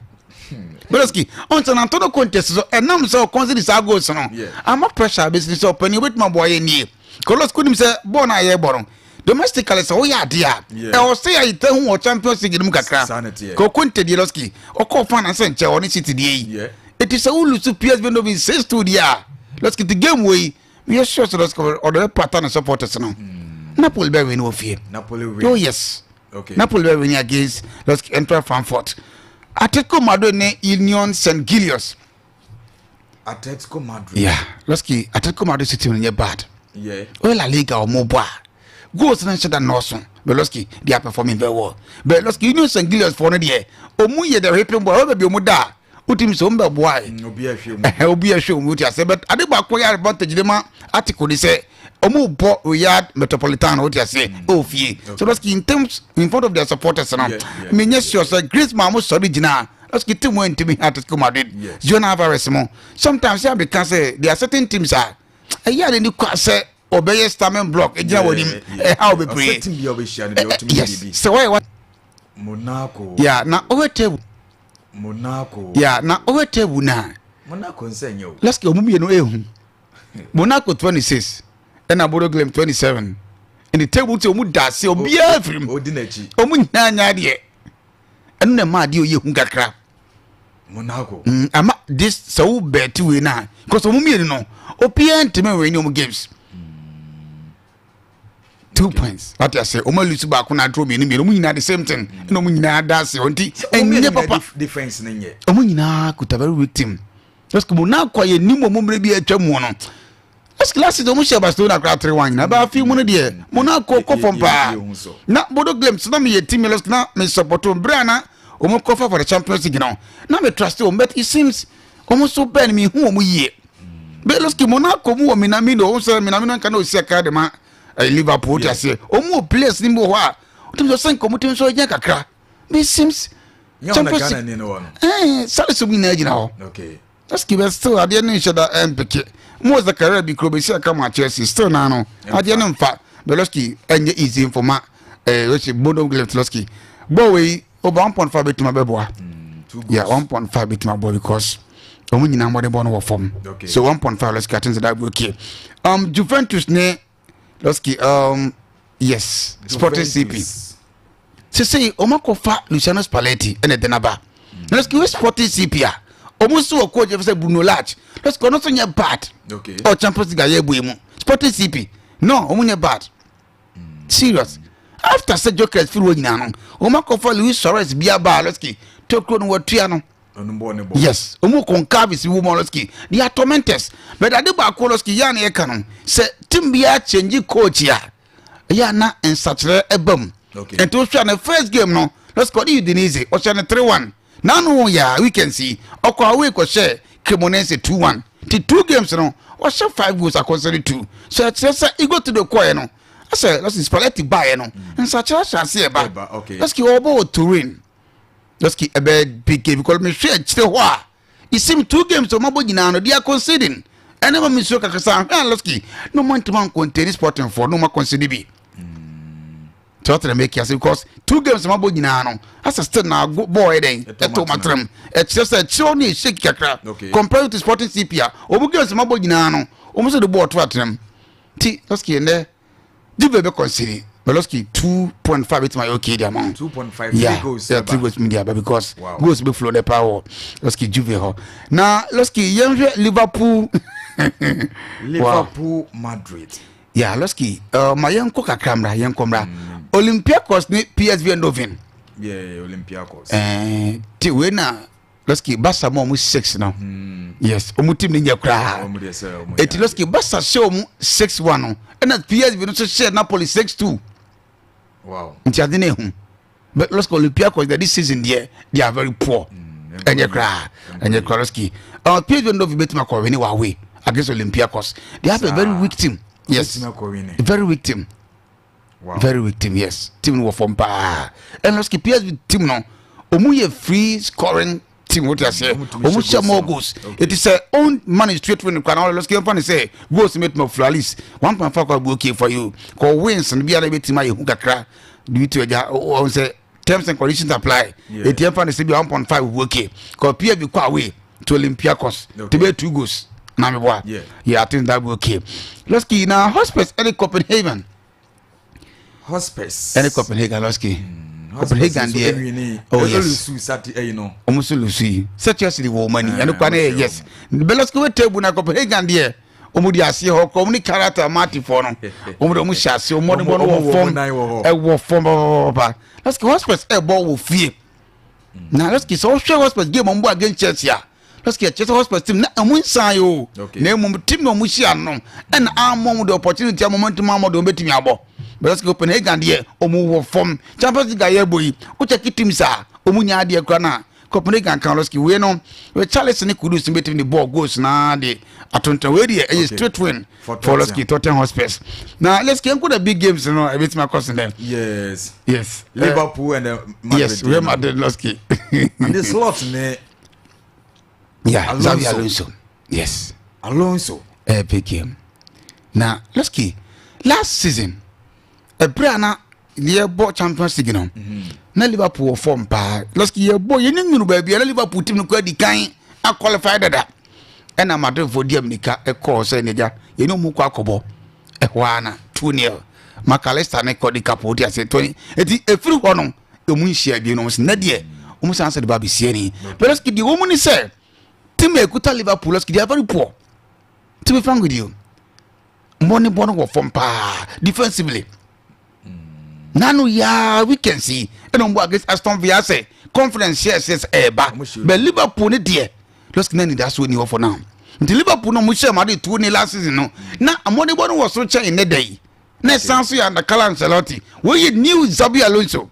Beloski, on San Antonio contest, so and now so consider this goals no. I'm not pressure business so penny with my boy in here. Colos couldn't say born a year boron. Domestically, so yeah, dear. I was say I tell who Champions League in Mukaka. Go Conte Diloski, or call fan and send on city day. It is a Ulu to PS Vendovin says to the year. Let's get the game way. We are sure to let's cover or the pattern and supporters no. Napoli bear no fear. Napoli win. Oh yes. Okay. Napoli bear win against let's enter Frankfurt. Atletico Madrid ne Union St. Gillois. Atletico Madrid. Yeah, Loski Atletico Madrid city when bad. Yeah. La Liga or Moba. Goals and shut and Norson. Beloski, they are performing very well. Beloski Union St. Gillois for the year. Omuye the raping boy over be muda. Utim somba boy. No be a show. Be a show mutia say but adeba kwaya advantage dema article they say Omu bo Riyadh Metropolitan what you say fie so Loski in terms in front of their supporters now me yes sure say Grace Mamu sorry jina Loski team went to me Atletico Madrid Jonah Alvarez mo sometimes you because there are certain teams are a year in the say obey stamen block ejina wodim how be pray team be obesha the ultimate yes so why what Monaco yeah na over table Monaco yeah na over table na Monaco nsem yo Loski omu be no ehu Monaco 26 and Abodo Glem 27 in the table to omu da se obi afrim odinachi omu nyanya de enu na ma de oye hu kakra Monaco ama this so bet we na because omu mi no opia ntime we ni omu games 2 points what I say omu lose back na draw me ni omu nyina the same thing and omu nyina da se onti enye papa defense nenye omu nyina kuta very weak team just ko na kwa ye ni omu mre bi atwa mu no last season Musha Barcelona crowd 3-1 na ba fi mu no de Monaco ko fompa na Bodo Glimt na me team los na me support Brana omo ko for the Champions League now na me trust him but it seems almost so bad me hu omo ye be los ki Monaco mu o minamino o so minamino kan o sia ka de ma Liverpool ta se omo place ni mo ho a o tim so sen ko mo tim so nya kakra me seems Champions League no salisu mi na agina ho okay let's give us still at the end shada mpeke mo za career bi club si aka ma Chelsea still na no ade no mfa Beloski enye easy for ma which Bodo Glimt Loski bo we over 1.5 bit ma beboa yeah 1.5 bit ma boy because omu nyina mo de bo no wo form so 1.5 let's get into that okay Juventus ne Loski yes Sporting CP say omakofa Luciano Spalletti ene denaba Loski we Sporting CP a almost so coach say Bruno Lage let's go not so nya bad okay or Champions League ye buemu Sporting CP no omunya bad serious after say Jokers feel nyina no omakofa Luis Suarez bia ba Loski tokro no watua no yes omu concavis woman Loski they are tormentors but adeba ko Loski ya na ye ka no say team bia change coach ya na ensachre ebam okay and to na first game no let's go Udinese o chane 3-1 now no yeah we can see okwa we ko share Cremonese 2-1 the 2 games no o share 5 goals according to 2 so it's e go to the choir no I say let's Spalletti buy no and such a chance here ba okay let's go over to win let's keep a bad big game because me share chire ho a it seem 2 games to mabo nyina no they are conceding and never miss so kakasa let's keep no man to man contain Sporting for no man consider be to make yes because 2 games mabo nyina no as still na boy den eto matram it just a choni shake kakra compared to Sporting CP obu games mabo nyina no omo so the ball to atram ti let's keep ne Juve be consider Beloski 2.5 it's my okay the amount 2.5 yeah goals yeah 3 goals media because wow. goals be flow the power Loski Juve ho now Loski yenhwe Liverpool Liverpool Madrid yeah Loski my yenko kakramra yenkomra Olympiacos ni PSV Eindhoven yeah Olympiacos ti we na Loski Barca mo 6 now yes omu team ni nyakra eti Loski Barca show mu 6-1 no and PSV no so share Napoli 6-2 wow nti ade na ehun but Loski Olympiacos this season there they are very poor and nyakra Loski PSV Eindhoven betima ko win away against Olympiacos they have a very weak team yes very weak team wow. Very weak team yes team no form pa and Loski PSV team no omu ye free scoring team what I say omu share more goals it is a own money straight when can Loski fan say goals make me flawless 1.5 go okay for you ko wins and be able to team you kakra due to on say terms and conditions apply it fan say be 1.5 okay ko PSV go away to Olympiacos to be 2 goals na me boy yeah I think that will okay Loski na hospice any Copenhagen any Copenhagen Loski Copenhagen there oh yes almost lucy such as the woman and yes Beloski we table na Copenhagen there omudi ase ho ko omni character mati for no omu shase omo wo form ba Loski hospice e ball wo fie na Loski so share hospice game ombo against Chelsea Loski Chelsea hospice team na amun san yo na emu team no mu share no and among the opportunity momentum amod betimi abo Beloski Copenhagen there omu wo form Champions League aye boy o check team sa omu nya de kra na Copenhagen kan Loski we no we Charles ne Kudus betimi the ball goes na de atonta we dey is straight win for Loski Tottenham Hotspur now let's get the big games no a bit my cousin them yes Liverpool and Madrid yes Real Madrid Loski and this lot ne yeah Xavi Alonso yes Alonso big game now Loski last season a brana ye bo Champions League no na Liverpool form pa Loski ye bo ye nyunu ba bia Liverpool team no kwa di kan a qualify that and na Madrid for dem nika e call say neja ye no mu kwa kobo e hwana 2-0 McAllister ne ko di kapoti ase 20 eti e free ho no e mu nhia bi no na de o mu san se de ba bi sie ni but Loski di wo mu ni say team e kuta Liverpool Loski they are very poor to be frank with you money born go form pa defensively nanu ya we can see and on against Aston Villa say confidence yes eba but Liverpool ne de Loski nani that's when you for now the Liverpool no mu share ma de 2 last season no na money born was so chain in the day na sanso ya na Carlo Ancelotti we new Xabi Alonso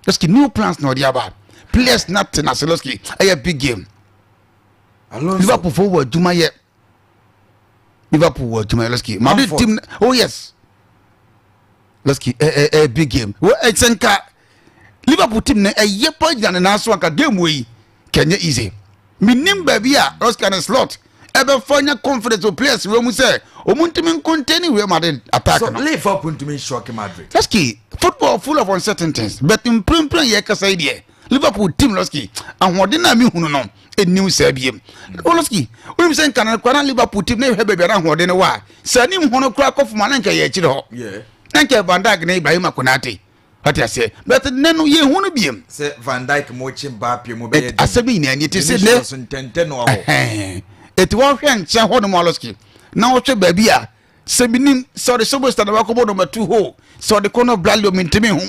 Loski new plans no dia ba players nothing as Loski a big game Alonso Liverpool forward Juma ye Liverpool word Juma Loski Madrid team oh yes Loski a big game we etsenka Liverpool team na a ye point na so aka game we Kenya easy minim baby a Loski na slot ebe fanya confidence of players we mu say omuntimi continue Real Madrid attack so no Liverpool to me shock Madrid Loski football full of uncertainties but in prem ye kasa idea Liverpool team Loski ahode na mi hunu no a new Serbian Loski we say kan kwa Liverpool team na hebe bia ahode ne wa sani hono kra kofu mananka ye chire ho nanka Van Dijk na Ibrahima Konate what I say but nenu ye hunu biem say Van Dijk mo chimba pie mo be asabi ni ani te say ne no ho it won hwen che ho no Loski na wo twe ba bia sebinim so the superstar na ko number 2 ho so the corner Bradley mintimi ho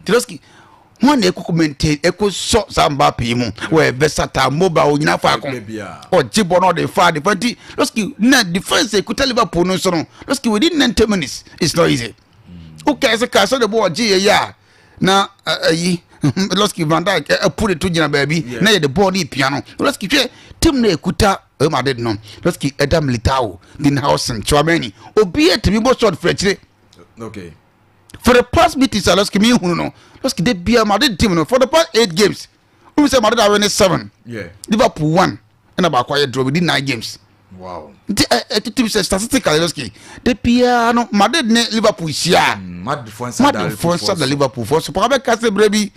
Loski one eko maintain eko so samba pe mu we versatile mobile nyina fa ko o jibo no the far the Loski na defense ekuta Liverpool no so no Loski within 90 minutes it's not easy okay so ka so the ball gi ya na ayi Loski Van Dijk put it to jina baby na the ball ni piano Loski hwe team na ekuta Madrid no Loski Adam Militao din Hausen Chouameni obi etimi bo short frechire okay for the past meetings Loski mi hunu no Loski de bia Madrid team no for the past 8 games we say Madrid are winning 7 Liverpool 1 and about quiet draw within 9 games wow the team says statistically Loski de bia no Madrid ne Liverpool share Madrid for inside the Liverpool for so probably cast brebi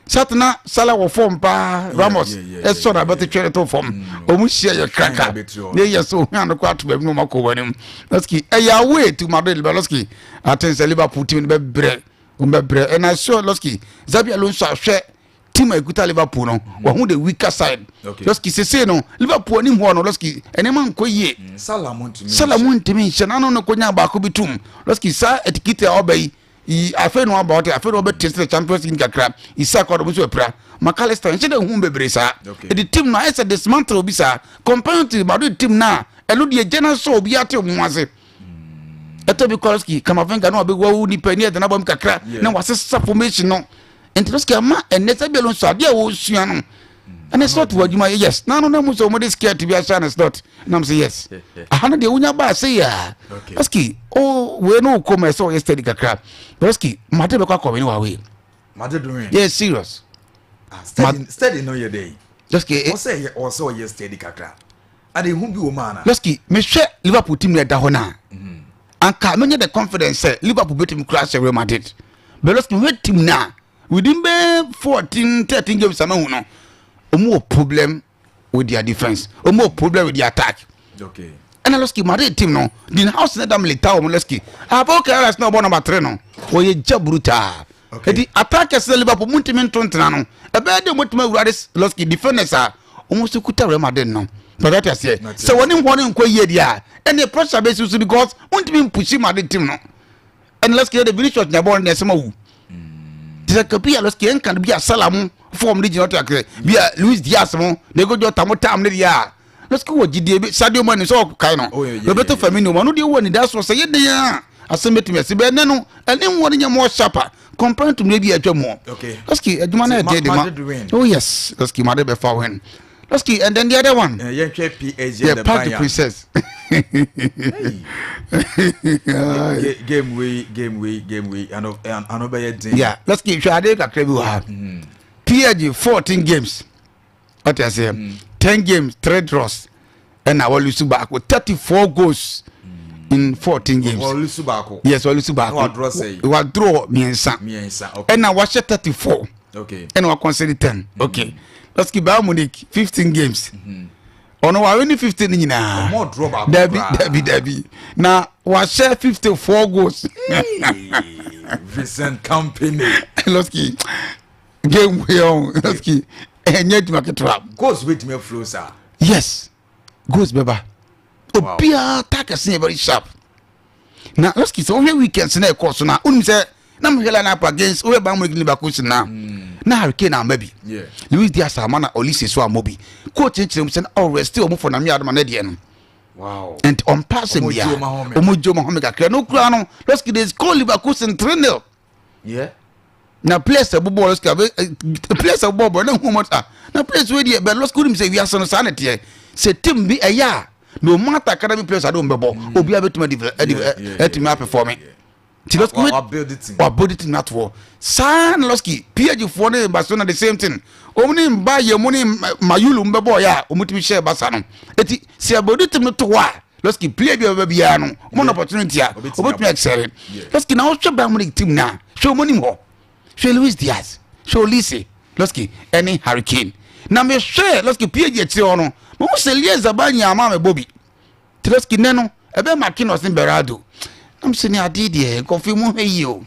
Satana Sala wo form pa Ramos e so na beto twere to form omu hia ye kraka ne ye so hu an kwa to ba no mako wanim Losky e ya way to Madrid Losky atense Liverpool team be bre and I saw Losky Zabi Alonso ahwe team ekuta Liverpool no wa hu the weaker side Losky say no Liverpool ni ho no Losky enema nko yie Salamun timi hye no konya ba ko bitum Losky sa etikite obai I feel no about it. I feel about the Champions League kakra. Isa ko do so pra. McAllister nche de hu bebre sa. The team na esa dismantle obi sa. Compared to Madrid team na, elo de general so obi ate omo ase. Eto bi Losky Kamavinga no obi wo ni pani de na bom kakra. Na wasesa formation no. Enti Losky ama enesa bi Alonso ade wo sua no. And it's not what you might yes. No, so much scared to be a son. It's not. And I'm saying yes. I had the unya ba say ya. Losky, oh, we no come so yesterday kakra. Losky, Mate be come away. Mate doing. Yes, serious. Steady no your day. Losky, say also yesterday kakra. And who be woman. Losky, me share Liverpool team there hona. And ka me the confidence say Liverpool beat him crash Real Madrid. But Losky wait team now. Within 14 13 games no. More problem with their defense. More problem with the attack. Okay. And Losky Madrid team no. The house na dam leta o Losky. Abo ka ras no bo number 3 no. O ye jabruta. Okay. The attackers Liverpool muntimen tontena no. E be de mutima urade Losky defenders a almost kuta Real Madrid no. But that is here. So when him won ko ye dia. And the pressure base because muntimen push Madrid team no. And Losky the Vinicius na ball na sama wu. This could be a Losky and can be a Salamu form regional track. Be a Luis Diaz, they go to Tamotam Lydia. Let's go with GD Sadio Man is all kind of. Roberto Firmino, one of the one that's what say, yeah. I submit to me, Sibeno, and then one in your more sharper compared to maybe a Jomo. Okay. Losky, a man. Oh, yes, Losky, Mother before when. Losky, and then the other one. Yeah, Park the Princess. Game week. I know by yeah, let's keep Shade Kakrebu. PSG 14 games. What I say? 10 games, 3 draws. And I will lose back with 34 goals in 14 games. Yes, I will back. What draw miensa. And I watch 34. Okay. And I consider 10. Okay. Let's keep Bayern Munich 15 games. Ono wa win 15 nyina. More draw back. Debbie. Now wa share 54 goals. Vincent Company. Losky. Game we on. Losky. Enye market trap. Goals with me flow sir. Yes. Goals beba. Obia attack say very sharp. Now Losky so weekends na course na unim say na mhela na up against we ba mo Liverpool na. Na Hurricane am baby. Yeah. Luis Diaz amana Olise so amobi. Coach nchirem say always still mo for na me adama na de no. Wow. And on pass him ya. Omojo Mohamed akra no kura no. Losky dey score Liverpool 3-0. Yeah. Na place ball Losky place ball na hu mo ta. Na place we dey be Losky him say we are so sanity. Say team bi eya. No matter academy players ado mbebo. Obi abetuma etuma performing. Losky build it not war. San Losky PSG for ne Barcelona the same thing. Omni mba ye money mayulu mbebo ya omutimi share Barcelona. Eti si abodi tim to wa. Losky play bi ya no. Mo opportunity a obetumi excel. Losky na o hwe Bayern Munich team na. Show money mo. Show Luis Diaz. Show Olise. Losky any Hurricane. Na me share Losky PSG ti ono. Mo se lieza banya ama me Bobby. Losky neno ebe Marquinhos Berardo. I'm saying I did here, confirm you.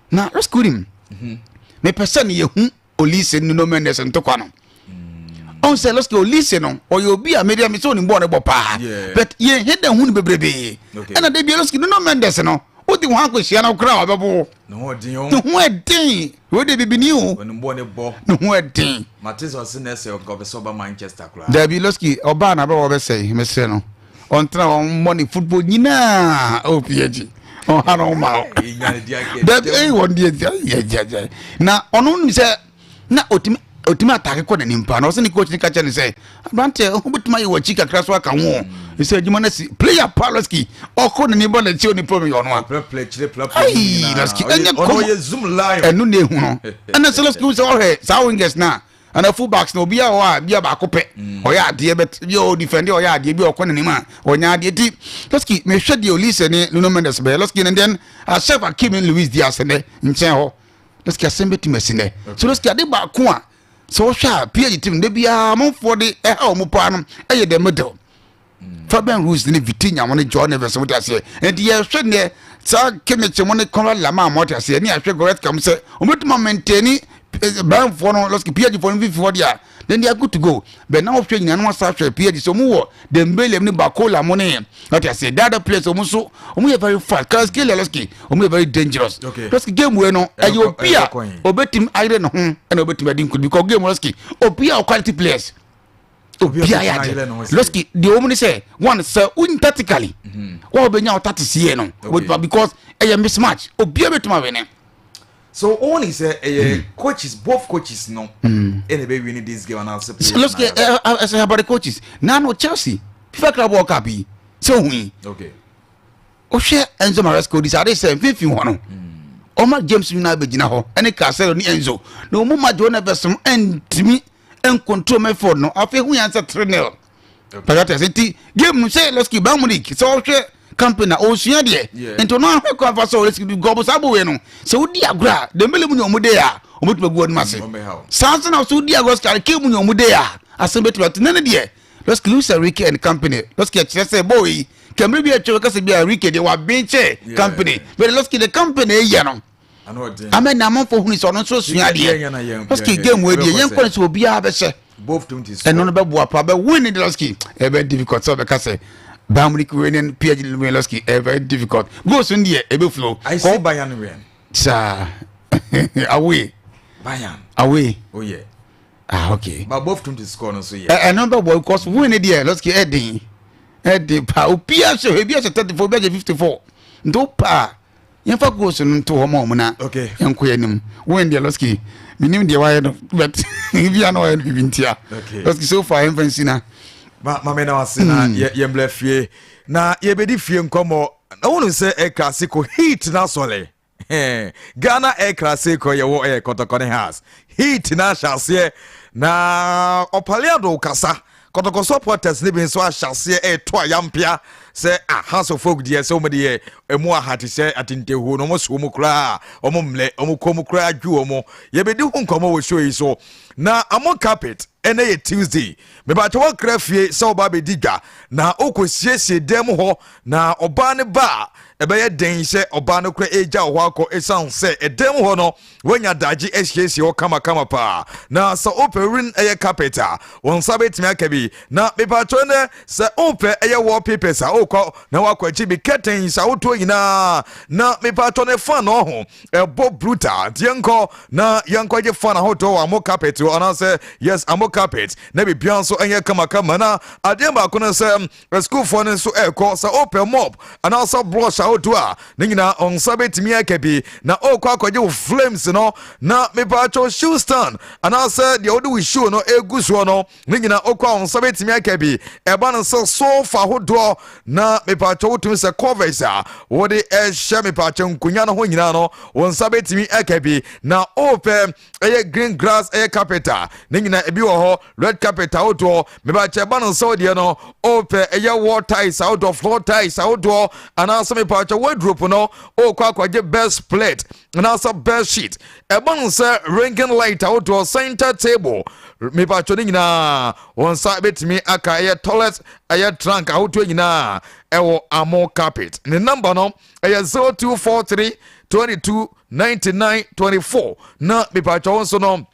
Now let's go him. Me person ye Olise no Mendes and Tokano. On say let's go listen or you'll be a medium is only born about pa. But ye hit the wound baby. And a baby no Mendes no. What the one was no crowd babo. No thing. What did be new? When born a bo. No thing. Matis was in essay of Gobesoba Manchester Club. There be Losky or Barna over say, Messeno. On money football nina OPG on hano ma that eh one day na onu say na otimi attack ko na nimpa na o se ni coach ni kacha ni say abante obutuma ye wachi kakra so aka ho e say adwuma na si player Losky oko na nimba na chi oni problem yo no a play Losky enya ko ye zoom live enu na ehu no na Losky say oh sa wingers na and a fullbacks no bia o bia ba kope o ya de bet bia defend o ya de bia o kone nima o nya de ti Losky me hwe de Olise ne Nuno Mendes be Losky and then chef Akim Luis Diaz ne nchen ho let's get assemble team esine so let's get ba ko a so sha PG team de bia mo for the mo pa no e the middle Fabian Ruiz ni Vitinha won John Neves what say and ye hwe ne sa kemeche mo ne Conrad Lama mo ta say ni ahwe correct come say o metuma maintain ban for no let's get PG for 54 dia then they are good to go but now hwe nyina no sa hwe PG so mo wo Dembele ni Bakola mo ne what I say the other players o mo so o mo very fast cause kill let's get o mo very dangerous let's get game we no ayo pia obetim aire no ho and obetim adin could because game let's get o pia quality players Loski the woman say one sir tactically what be now 30 see no because a mismatch obia betuma win so only say coaches both coaches no anyway we need this game and also Loski as about the coaches now no Chelsea FIFA club World Cup so we okay o share Enzo Maresco this are say 51 no Omar James na be gina ho ene Casero ni Enzo no mo ma John Everson entimi en control me for no afi hu yan say 3-0 but that is game say let's keep Bamunik so hwe campaign o sua de ento no hwe ko afa so let's keep go bo sabo we no so udi agra de mele mu nyomu de a o metu gu oduma se sanse na so udi agos kare ke mu nyomu de a asembe to nene de let's lose a Ricky and company let's get say boy kemre bi a chewe kase bi a Ricky de wa benche company but let's keep the company e no amen na man for hu ni so no so sua de let's keep game we de yen kwon so obi a be she both teams and no be boa pa be win the Loski e be difficult so be kase Bamunik winning PG Loski e very difficult go so ndie e be flow I see Bayern win sa away Bayern away oh yeah okay but both teams score no so yeah and number boy because win there Loski Eddie pa opia so e bia 34 be 54 ndo pa yen fa go so nto ho mo na okay enko yanim win there Loski minim dia why no but bia no en bibintia Loski so far infancy na ma na wase na ye mbla fie na ye bedi fie nkomo na wonu se e classico heat na sole Ghana e classico ye wo e Kotoko ne house heat na chance na opaliado kasa Kotoko supporters ne bin so a chance e to ayampia se house of folk die se omde emu ahati se atintehu no mo so mu kra omo mle omo komu kra adwu omo ye bedi hu nkomo wo show yi so na amon carpet ene ye Tuesday me ba to kra fie se oba be diga na okosiesie dem ho na oba ne ba ebe ye den se oba no kra eja ho akọ esan se edem ho no wanya daji ehiesie o kama pa na se operin eye carpeta won sabetimi akabi na me ba to ne se ope eye wallpapers okọ na wakwachi bi curtain sa oto yina na me ba to ne fan no ho ebo brutal tienko na yanko je fan ho to amo carpet ona se yes amo carpet na bi bianso enye kama na ade ba ko ne se school for ne so ekọ sa open mob and also brush out a nyina on sabetimi akabi na okọ akwaje flames no na me ba cho shoe stand and also the odo we shoe no eguso no nyina okọ on sabetimi akabi eba no so fa hodo na me pa cho tumi se covers a wo de ehye me pa cho nkunya no ho nyina no won sabetimi akabi na open green grass carpenter nyina ebi wo ho red carpet outdoor me ba che ba no so de no open wall tiles outdoor floor tiles outdoor and also me pa cho wardrobe no okwa akwaje best plate and also best sheet eba no se ringing light outdoor center table me pa cho nyina won sabetimi aka toilet trunk outdoor nyina ewo amo carpet the number no 0243 22 99 24 na me pa cho so no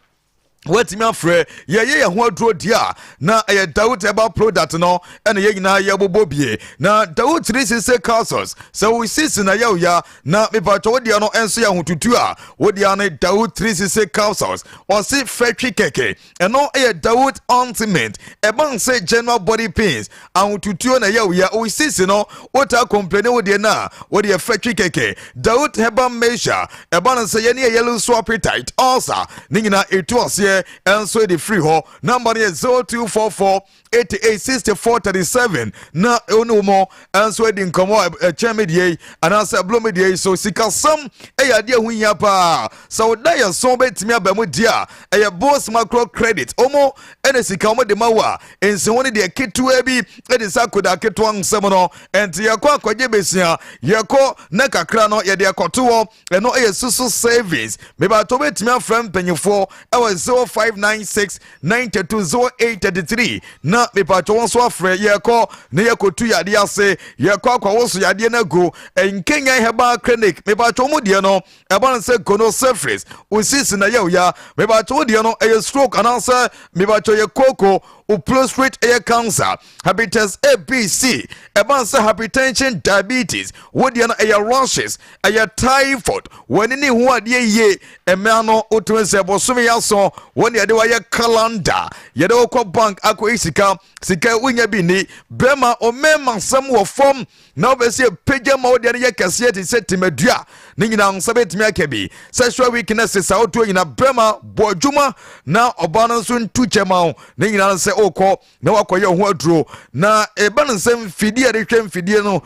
wetimi afre ye ho aduro dia na Daud eba product no ene ye nyina ye bobobie na Daud 360 castles so we see na ye ya na me ba to dia no enso ya hotutu a wo dia na Daud 360 castles o si fetwi keke eno Daud ultimate eba say general body pains and hotutu na ye ya we see no what a complain wo dia na wo dia fetwi keke Daud heba measure eba say ye ne yellow so appetite also ni nyina etu ase aseɛ ɛnso de free hɔ number no yɛ 0244 886437 na onu mo enso di nkomo chemedie anasa blomedie so sikasam eyade hu nya pa so da ye so betimi abamu dia eye boss macro credit omo ene sika omo de mawa ense woni de ketua bi e de sakoda ketua nsem no enti yakọ akwaje besia yakọ na kakra no ye de akoto eno eye susu savings me ba to betimi afrem panyefo e 0596 920833 na me pa to wonso afre yakọ na yakotu yade ase yakọ akwa woso yade na go enkenya heba clinic me ba to mu de no e ba nse kono surface usisi na ya me ba to de no e stroke anansa me ba to ye koko o prostate air cancer hepatitis ABC ebansa hypertension diabetes wodi na air rashes air typhoid woni ni hu ade ye ema no otunse bosom yaso woni ade wa ye calendar ye de okọ bank akọ isika sika unya bi ni bema o mema sam wo form na obese page ma wodi ye kase ti setimadua ni nyina nsabetimi akabi sexual weaknesses auto nyina bema boadwuma na oba no so ntu chema ni nyina se okọ na wakoye ho aduro na eba nsem fidie de hwem fidie no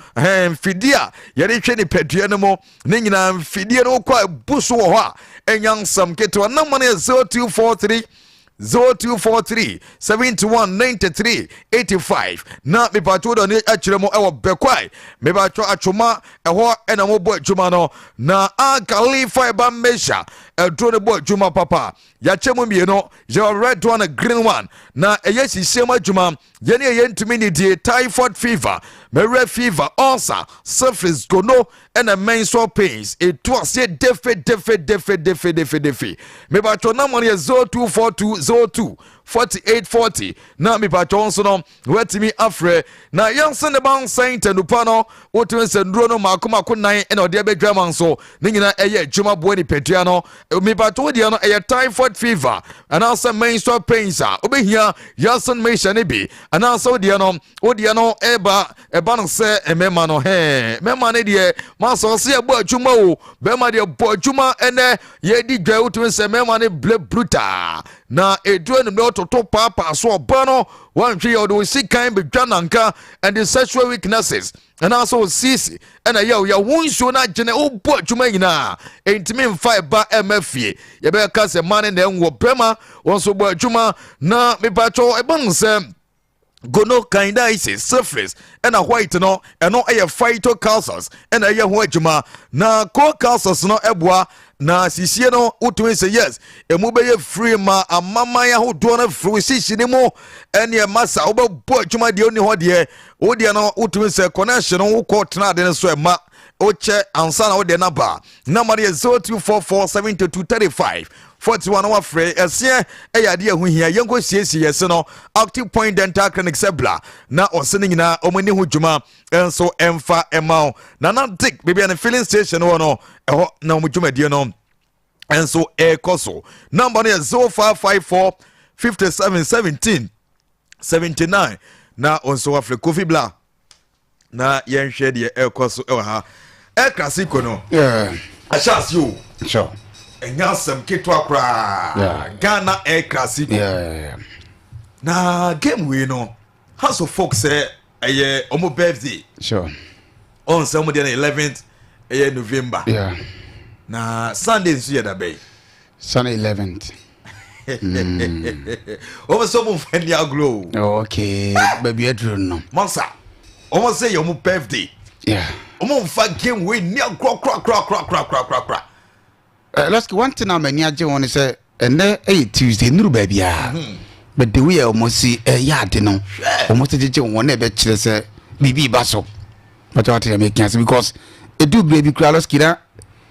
fidie ye de hwe ni padua no mo ni nyina fidie no kwa buso wo ho a enyansam keto na man 0243 0243 7193 85 na me pato do ne akire mo ewo bekwai me pato atwoma eho ena mo bo adwuma no na alkali fiber measure edro ne bo adwuma papa ya chemu mie no your red one a green one na eye sisem adwuma ye ne ye ntumi ni die typhoid fever mere fever ulcer surface gono ena menstrual pains eto ase defe me pato na mo 0242 4840 na mi pa chonso no wetimi afre na yanse ne ban saint nupa no wotun senduro no makoma konan ena ode bedwama nso ne nyina eye adwuma bo ni pedua no mi pa to dia no eye typhoid fever and also menstrual pains obehia yanse measure ne bi and also dia no eba no se emema no mema ne die ma so se ebo adwuma o bema de bo adwuma ene ye di dwa wotun se mema ne bruta na eduro ne ototo papa so obano one tree or do see kind be jananka and the sexual weaknesses and also sisi and a ya won so na gene obo adwuma nyina entimi mfa ba mfie ye be ka se man na enwo prema won so bo adwuma na me pacho ebanse gono candidiasis surface and a white no and no a phytocancers and a ho adwuma na co-cancers no eboa na sisie no utun say yes emu be ye free ma amama ya ho do na free sisi ni mo ene masa wo be bo adwuma de oni ho de wo de no utun say connection wo ko tena de so ema oche ansa na wo de na ba na mari 02447235 41 wa free esie eyade ehu hia yenko siesie yese no Active Point Dental Clinic sebla na osene nyina omani hu dwuma enso emfa emao na na dik baby an filling station wo no eho na omdwumadie no enso ekoso number is 0554 5717 79 na onso wa free coffee bla na yenhwe de ekoso ewa ha classico no achas you sure enyasem ketwa kra Ghana Air Classico na game we no house of folks say omo birthday sure on some the 11th November na Sunday nso ye da bay Sunday 11th over some friendly aglo okay baby edro no monsa omo say your birthday omo fa game we ni kra let's go one thing I'm age one say and Tuesday nuru baby but the way almost see yard no almost je one e be kire say bibi baso but what I make sense because e do baby let's kira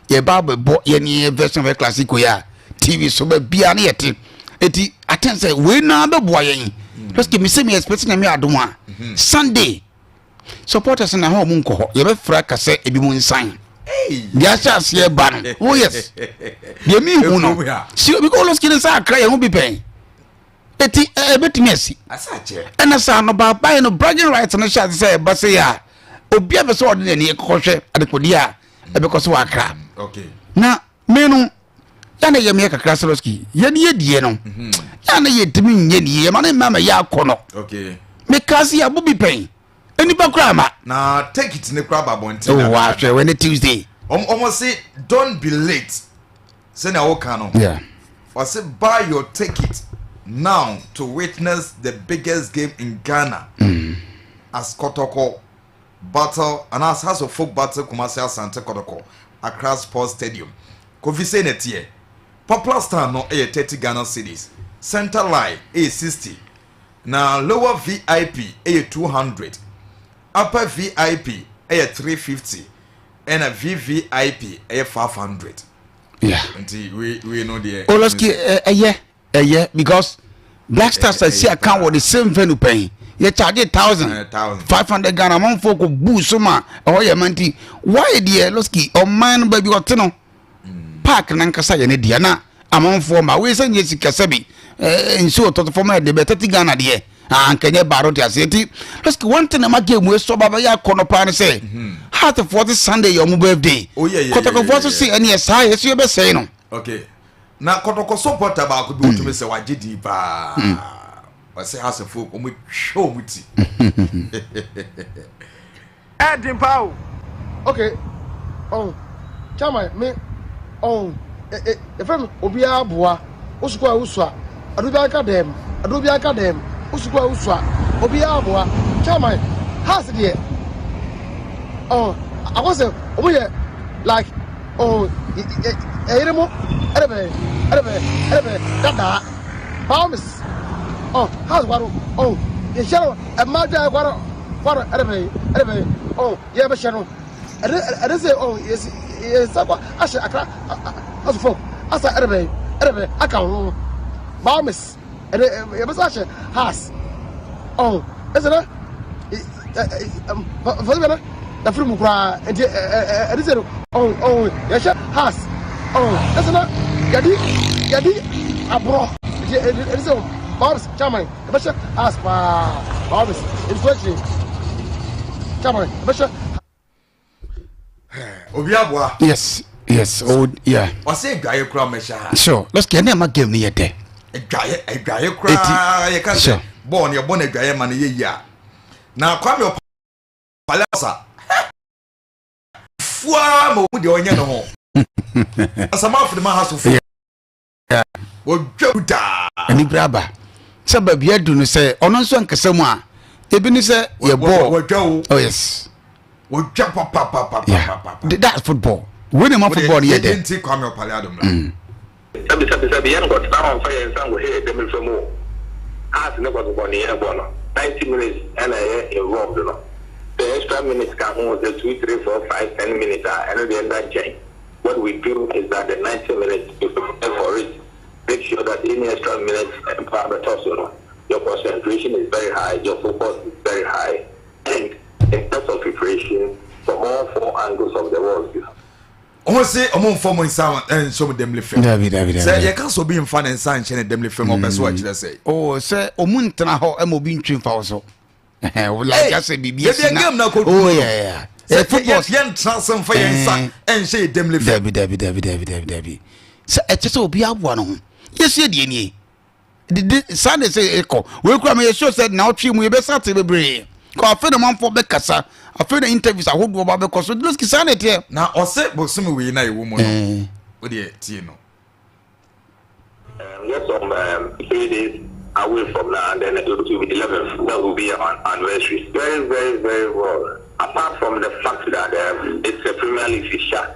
ye baba bo ye ni version of classico ya TV so be bia na yete eti attend say we na be bo yen let's give me say me expecting me adoma Sunday supporters na home nko ye be fra ka say ebi mu nsan Yasha see ban. Oh yes. Ye mi hu no. See because los kile sa kra ye hu bi pen. Eti betimi asi. Asache. Ena sa no ba buy no bragging rights no sha say ba say ya. Obi a be so ordinary e kohwe adekodi a e be ko so akra. Okay. Na me no yana ye me kakra Soloski ye ne ye die no yana ye timi nye ne ye ma ne mama ya kono okay me kasi ya bubi pen eni ba kra ma na take it ne kra babonti oh wa hwe when Tuesday almost say don't be late say na wo kan no yeah or say buy your ticket now to witness the biggest game in Ghana as Kotoko battle and as House of Folk battle Kumasi ASANTE Kotoko Accra Sports Stadium. Kofi say netie popular star no 30 Ghana cedis, center line 60, na lower VIP 200, upper VIP 350, and a VVIP 500. yeah Until we know the Oloski yeah because Black Stars see account with the same venue paying. You charge 1,500 Ghana among folk boo suma or your manti. Why dear Loski or man baby or tino? Park Nankasa and Diana among former ways and yes, Kasabi. And so to the former the better Ghana dear. And can you borrow the city? Loski one thing I'm game with so Babaya Konopan say. How to 40 Sunday your birthday. Oh yeah. Kotoko for to see any aside as you be saying. Okay. Now Kotoko support about could be to me say wajidi ba. I say House of Folk omo show muti. Edim Pau. Okay. Oh. Chama me oh e friend obi aboa. Osukwa usua. Adubi aka dem. Osukwa usua. Obi aboa. Chama house there. Oh, I was omo like oh eremo erebe dada. Promise. Oh, how's what? Oh, you shall a mother. What? Oh, yeah, but shall. I say, oh, yes, I shall. As for as I can't. Promise. And it was such a house. Oh, isn't it? The film cry and it is oh, yes, house. Oh, isn't it? Yadi, I brought it is so. Bob's Chairman, Bishop Aspa, Bob's inflation. Chairman, Bishop Obiabwa. Yes, oh yeah. I say guy crowd mesha. Sure, let's get them a game near there. A guy crowd. You can't born your bonnet guy man ya. Now come your palasa. Fwa mo di onye no ho. Asama for the man has to feel. Yeah. Wo joda. Ani braba. Saba bia du no say ono nso ankasam a ebi ni say ye ball. Oh yes. Wo jump papa. That's football. When am football here there? Didn't come your paliadum la. Sabi yan got now on fire and sang here dem from mo. As never go on here bono. 90 minutes and I involved no. The extra minutes can hold the 2 3 4 5 10 minutes and the end that change. What we do is that the 90 minutes you prepare for it. Make sure that any extra minutes and power your concentration is very high, your focus is very high, and in terms of preparation from all 4 angles of the world. On say among former sound and some them live. David. Say you can't so be in fun and sign chain them live from best what you say. Oh, say omuntana ho emobi ntwin fa so. Like I say BBS na. Oh yeah. Football yan transfer for yan and say them live. David. Say e chese obi aboa no ho. Yes, ye die nie. The Sunday say eko. We kura me show said now twi mu ye be start bebre. Ko afa na manfo be kasa. Afa na interviews ahodo ba be koso. Look Sunday there. Na o say bosum we na e wo mo no. O de tie no. Yes, 3 days away from now, and then it will be 11th. That will be our anniversary. Very, very, very well. Apart from the fact that it's a Premier League fixture,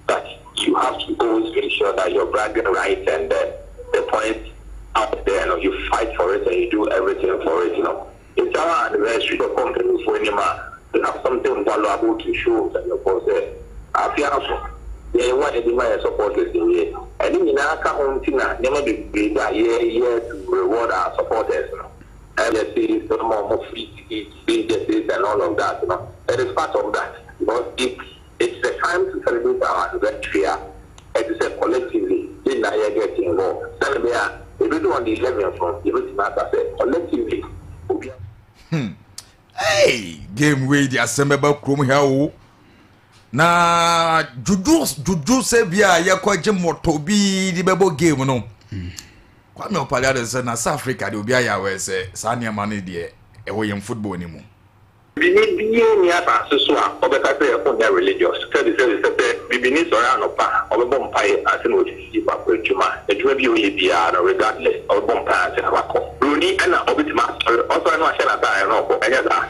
that you have to always make sure that you're bragging right and the points out there, you know, you fight for it and you do everything for it, you know. It's our anniversary, the company for any man. You have something valuable to show that you're possessed. I feel yeah, what is my support is in here. And in our county, never be that year to reward our supporters, you know. And let's see some more free tickets, and all of that, you know. That is part of that. Because it's the time to celebrate our anniversary. It is a collectively, then I get involved. Celebrate, if you do on the 11th from everything that say collectively. Hey, game way the assemble chrome here. na juju se bia ye kwaje moto bi di bebo game no kwame opale de se na South Africa de obi aya we se sa ne ma ne de e wo yem football ni mu Bibini ni ata so a obeka say e ya religious say bibini so ra no pa obebo mpai ase no ti pa ko ejuma bi o ye bia no regardless obebo mpai ase na ko runi ana obitima also no asha na ta no ko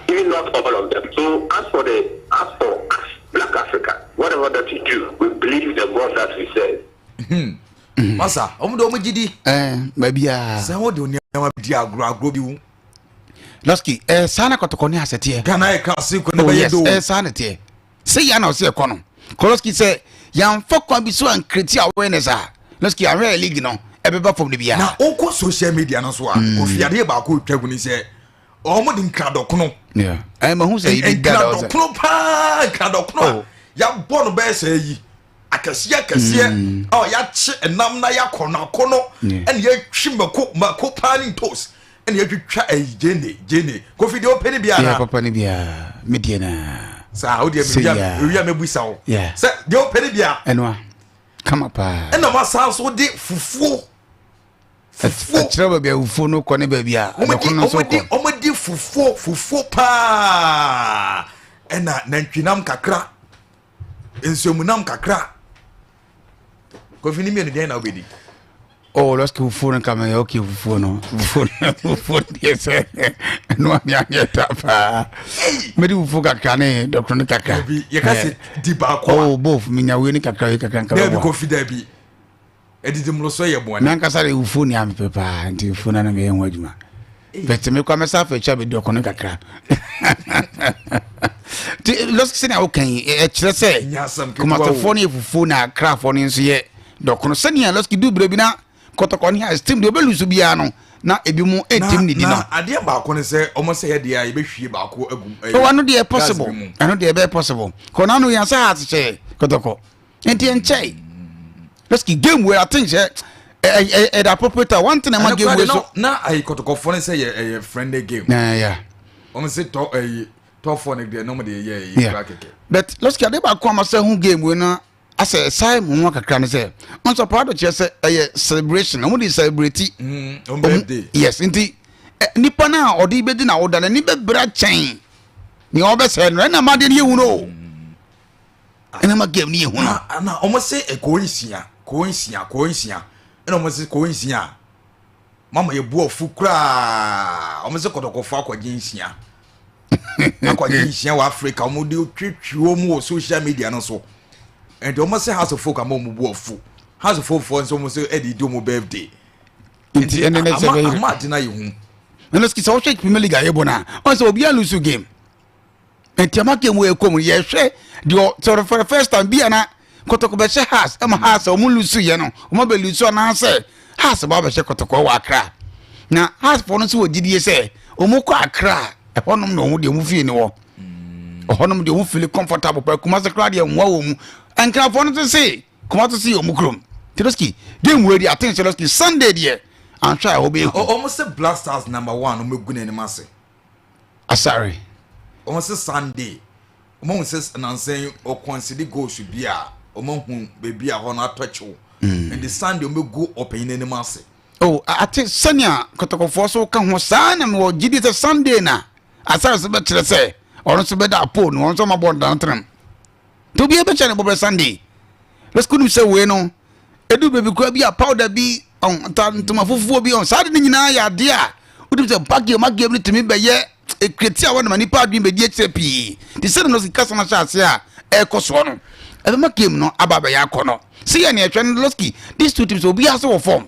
even not all of them. So as for Black Africa, whatever that you do, we believe the God that we serve. Masa omudo omugidi babia se ho de onyama bi agro bi wu Loski sana kotoko ni asete kana e class ko ne baye do sana te se ya na o se ekono Koloski say yan fokwa bi so an create awareness Loski a league no e be from the bia na onko social media no so a ofiade ba ko twagu ni se omo di nkradokono ma hu say ibi gada o nkradokono ya bono be se yi akase oh ya chi enam na ya kono ene ya twimako pani toast ene ya twitwa jene ko video peni bia na papa ni bia mediana sa o de bia mebusa o se de o peni bia enwa kama pa ene ma sa so de fufuo Achira bia ufuo no kone bia omodi fufuo pa ena nantwinam kakra ensomunam kakra ko fini mi ne na obedi lorsque ufuo no kama yoki ufuo no yes no amia nyeta pa medi ufuo kakra ne dokro ne kakra ye ka se di ba kwa bof minya we ne kakra na bi ko fida bi edidi mlo so ye bo na nka sare ufuo ni am pepa nti ufuo na me enwa adwuma bete me kwa mesa fa cha be dokro ne kakra lorsque c'est na okan e kire se kuma to fo ne fufuo na akra fo ne nso ye dokro se ne lorsque du brebi na kotoko ni has team de obelusu bia no na ebi mu etim ni di no na ade ba ko ne se omo se ye de ya ye be hwie ba ko agum wano de possible ano de be possible ko na no yan sa hat che kotoko enti enchei let's game where I think the appropriate one thing am game we so na ai kotoko fo ne se ye friendly game yeah omo se to fo ne de no mo de ye keke but let's get ade ba ko am say hu game we na ase sai mo kakra ne say on so proud che say celebration omo dey celebrate on birthday yes inti nipa na odi bedi na oda na ni be bra chen ni obe say no na ma de ye hu no ena ma game ni ye hu no na omo say ko nsia ena omo say ko nsia mama ye bu ofu kra omo say kotoko fa akwaje nsia akwaje nsia wa Africa omo de twetwe omo social media no so and almost say house of folk among wofu house of folk for almost say Eddie Domo birthday inti ene ne sebe ma dina ye hu na let's so check Premier League ayebo na on so obi lose game enti amake mu ekom ye hwe the so for the first time bia na kotoko be she house am house o mu lose ye no o ma be lose na say house ba be she kotoko wa Accra na house for no so odidie say o mu ko Accra e honom no o de mu fie ni wo o honom de wo feel comfortable pa kuma se kra de nwa wo mu ankra for no to say kuma to see o mu krom Tiroski game we dey attend Tiroski Sunday there and try obey almost say Blasters number 1 o megu na ni mase asare almost say Sunday o mo say nansen o consider go should be a o mo hu baby a ho na atocho and the Sunday o megu open ni mase I think Sanya kotoko for so kan ho sa na me gidi te Sunday na asare se be kire say or so be da po no so ma bon down tram to be able to be Sunday let's couldn't say we no edu baby kwa bi a powder bi on to ma fufuo bi on sade ni nyina ya de a udim say bag ma game ni timi be ye e kreti a wona mani pa adwin be die chepi the say no sika so na chance a e koso no e ma game no aba be ya kono see ya na etwen loski these two teams obi aso form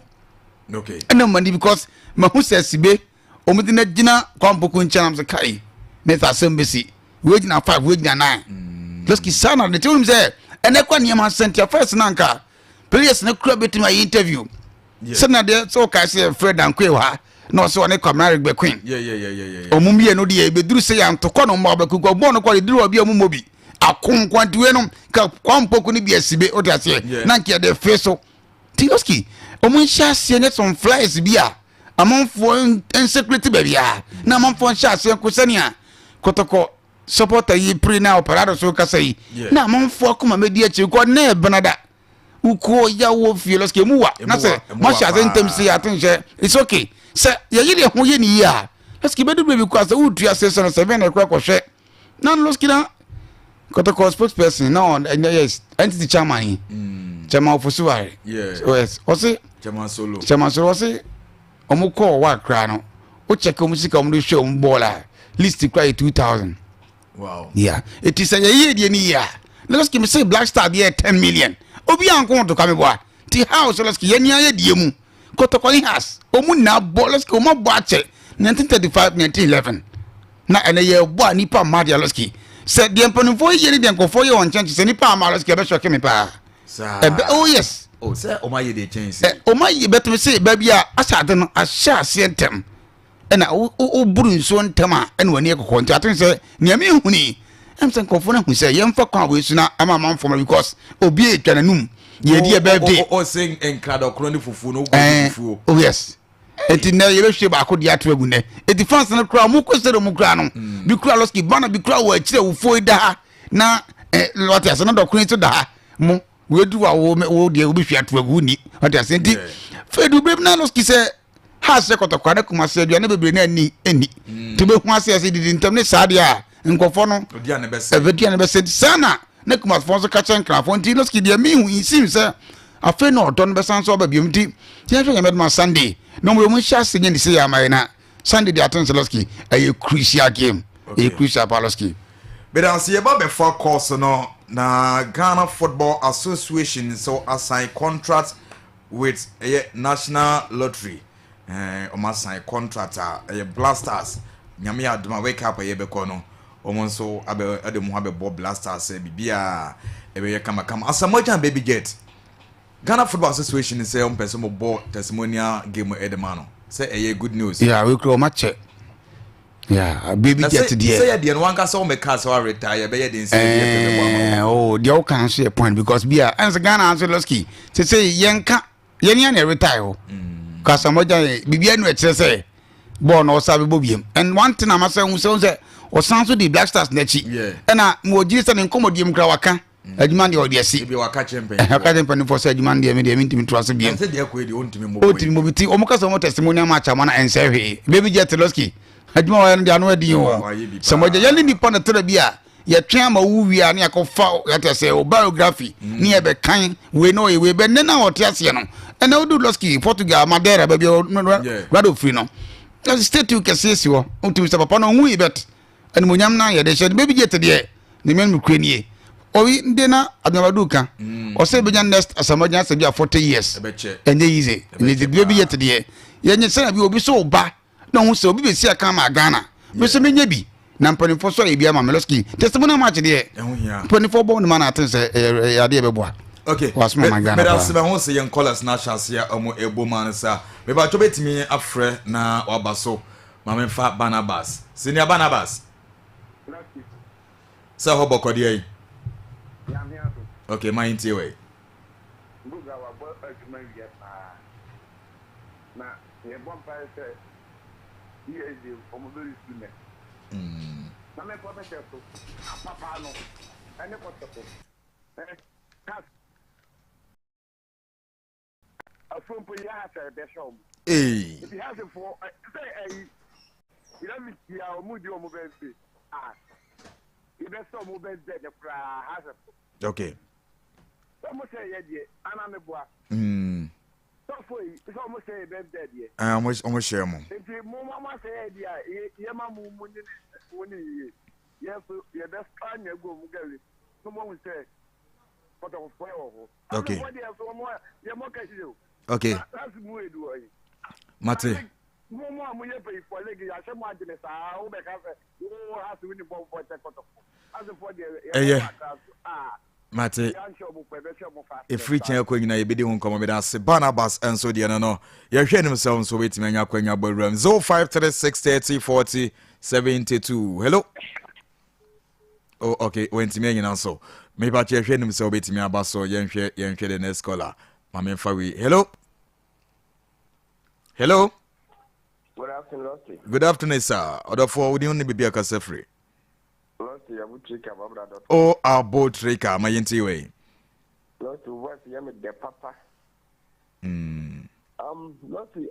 okay and money because ma hu say sibe omudi na gina kwampoku nchanam say kai meta assembly we gina 5 we gina 9 loski sana the team say ene kwa niam asante first nanka players na kura betima interview sana de so ka say Fred Ankwe ha no so ne kwamna Rigbe Queen omumie no de be duru say ya ntoko no mba beku ko bon no kwa duru obi omumobi akon kwantiwe no ka kwampoku ni bi asibe o de ase nanka de feso tiloski omunsha se ne some flies bia amonfo insecurity bia na amonfo nsha se ko sania kotoko supporter yi pre na operado so kasa yi na amanfo akoma medi achi ko na benada uko ya wo fie loske muwa na se ma sha zentem si atenje it's okay se ye yire ho ye ni ya loske bedu bebi kwa se utu ya season 7 na kwa hwe na loske na KOTOKO spokesperson na yes entity chairman chairman of Suwari yes osi chairman solo osi omuko wa kra no o check omusika omdo hwe ombola list cry 2000. Wow. Yeah. It is a year ni ya. Let's give me say Black Star there 10 million. Obi anko to come boy. Ti house let's give ye ya die mu. KOTOKO has. Omu na bo let's go mo bo ache 1935 1911. Na ene ye bo nipa madia let's give. Said the empanfo ye ni den ko for ye on chance say nipa ma let's give be shock me pa. Sir. Oh yes. Oh sir, o ma ye dey change. O ma ye beto say baby a asade no ahya sentem. Na o buru nso ntama na wani ekoko nti aten se niam ehuni em se nkofo na hu se ye mfa kwa we suna ama manfo because obi etwananum ye die birthday o sing enkado kroni fufu no fufu. Oh yes enti na ye behwe ba ko dia to agune enti fans na kra mu ko se mu kra no bi kra loski bana bi kra wa kire wo foi da na what ase na do kroni to da mu we du wa wo die wo bi hwe ato aguni what ase enti fedu bem na loski se has KOTOKO na kuma se aduane bebre na ani to be hu ase ase didi ntam ne saade a nkofo no oduane be se sana na kuma fonso ka chen krafo nti no skidi mi hu insim se afa no odon be sanso ba biom nti tia hwe yamedma Sunday no mo hya se nyani se ya mai na Sunday the atense loski a crucial game a crucial paloski but as ye ba be for course no na Ghana Football Association so assign contract with a national lottery Oma sign contract a blasters nyame aduma wake up ye be kono omo so abe ademu abe bo blasters bibia ebe ye kama asamojan baby jet Ghana Football Association say on person mo bo testimonial game edemano say a good news yeah we grow match yeah baby jet there say the one ka so me cast or retire be ye dey say oh the all can say point because bia and Ghana answer loski say yenka yenya retire Kasamoja bibia no eche say ball no sabe bobiem and one thing am say o sanso the Black Stars na chi na mo jisa ne nkomodiem kra waka adwuma de odiasi bi waka champion for say adwuma de me ntimi trust biem say de ko de ontimi mo biti o mo kasa mo testimonial match amana ensehe baby Jeteloski adwuma wa no de anu adin o Samoja yali ni pona tere bia ye twa ma wuwia na yakofa ya say o biography ni e be kan we no we be ne na otiase no and I do Loski Portugal Madeira baby rado free no as state you can see you unto Mr. Papa no hu bet and munyam na ye de shed baby jet de ne men mkrenie o de na admaduka o say be next Asamoja say be 40 years and easy ne de baby jet de ye nye say bi obi so ba na hu say obi be si aka ma Ghana me so menya bi na mpanifo so e bia ma Meloski testimony match de mpanifo bo ne man aten say ya de be boa. Okay, but as I want to say, young callers na chance here, ebo man sir. Me ba chobe timi afre na wabaso. Mama fa Barnabas. Senior Barnabas. Sir ho boko dey. Okay, my inti way. Buga wa bo aduma wiye pa. Na ye bon pa se ye de omobeli sume. Na me ko be so. Papa no. Ene ko to. From Puyasa, Besham. If he has it for say, you let me see our moody or mobile. You best so mobile dead has a. Okay. Someone say, yeah, and I'm a boy. So for you, it's almost say, bed dead yet. I almost share more. If you mamma say, yeah, mamma, yes, you're best plan your go, Mugali. Someone will say, what of foil. Okay. You're more casual. Okay. That's more do I. Mate. More money pay for leggy. I should imagine this. I hope I have to win the ball for the KOTOKO. As for the Mate. If reaching a queen, I be doing come with us. Barnabas and so the no. You're hearing themselves so waiting when you're going your room. 0536 30 40 72. Hello. Oh, okay. Went to me and so. Maybe I hear him so waiting me about so young the next scholar. Mama Fawi. Hello. Hello. Good afternoon, Lottie. Good afternoon, sir. Other for we only be a case free. Lottie, Oh, Abotrika, my yenti way. Lots of what you met the papa. Lots of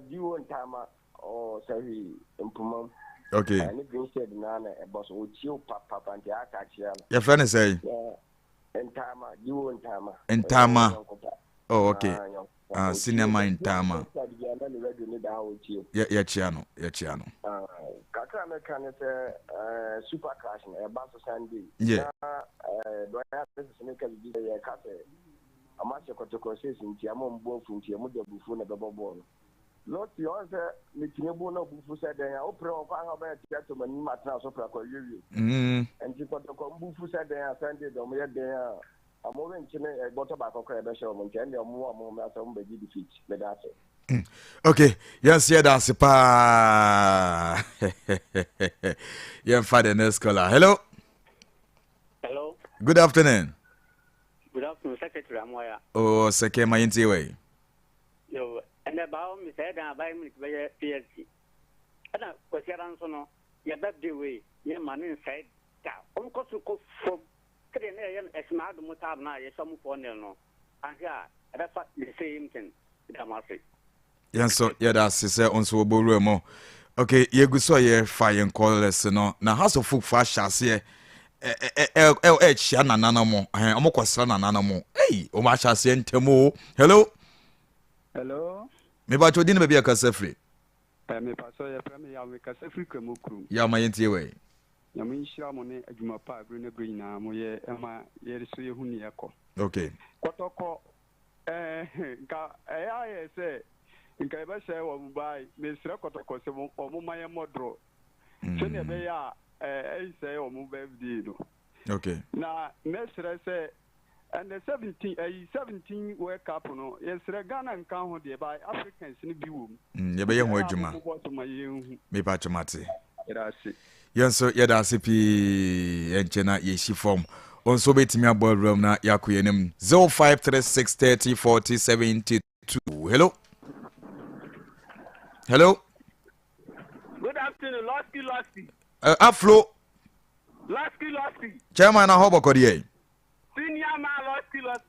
you and Tama or Savi implement. Okay. And if you said Nana, a boss would you papa and the action. Your friend is say. And Tama, you and Tama. And Tama. Oh, okay. Cinema in Tama. Yeah, Chiano. Kaka can super crash a bus Sunday. Yeah. Do I have this make a cafe? A master KOTOKO says in Tiamon Bo from Tiamuda Buffon of Bobon. Lot the answer, Mitinabuno Bufu said, Opera of Alabama gentleman, Matras Opera for you. And KOTOKO Bufu said they are Sunday, Domia there. I'm moving a bottle back of Crabbe Show, and more moments on the defeat. But that's it. Okay, yes, yeah, that's pa. Yeah, father, next caller. Hello. Hello. Good afternoon. Good afternoon, Secretary Amoya. Oh, second, my way. Yo, and about me said I buy me PLC. And I was here on sono. You bet the way. Your man inside. Uncle to go for. A smart motab now, some for no. And yeah, that's what the same thing. Yes, so yeah, that's it. On so more. Okay, you go so yeah, fire and call us no. Now, house of folk fast chassis. Shana nanamo. I'm a question nanamo. Hey, Oma chassis and Temo. Hello. Hello. Maybe I told you to be a cassefree. Me paso ya premi ya me cassefree kemukru. Ya my way. Ya me shira mo ne adwuma pa green na mo ye ema ye so ye huni yako. Okay. KOTOKO nka ya say nka ebe share wo buy me sira KOTOKO se mo maye modro. So ne be ya say wo mo birthday no. Okay. Na me sira say and the 17 World Cup no yesre Ghana nka ho de by Africans ni bi wo. Ye be ye ho adwuma. Me pa chomate. Yanso yada CP enchena yeshi form onso betimi abodrom na yakoyenem 0536304072. Hello. Good afternoon, Losty. Afro. Losty. Chairman na hobokodi e. Senior man Losty.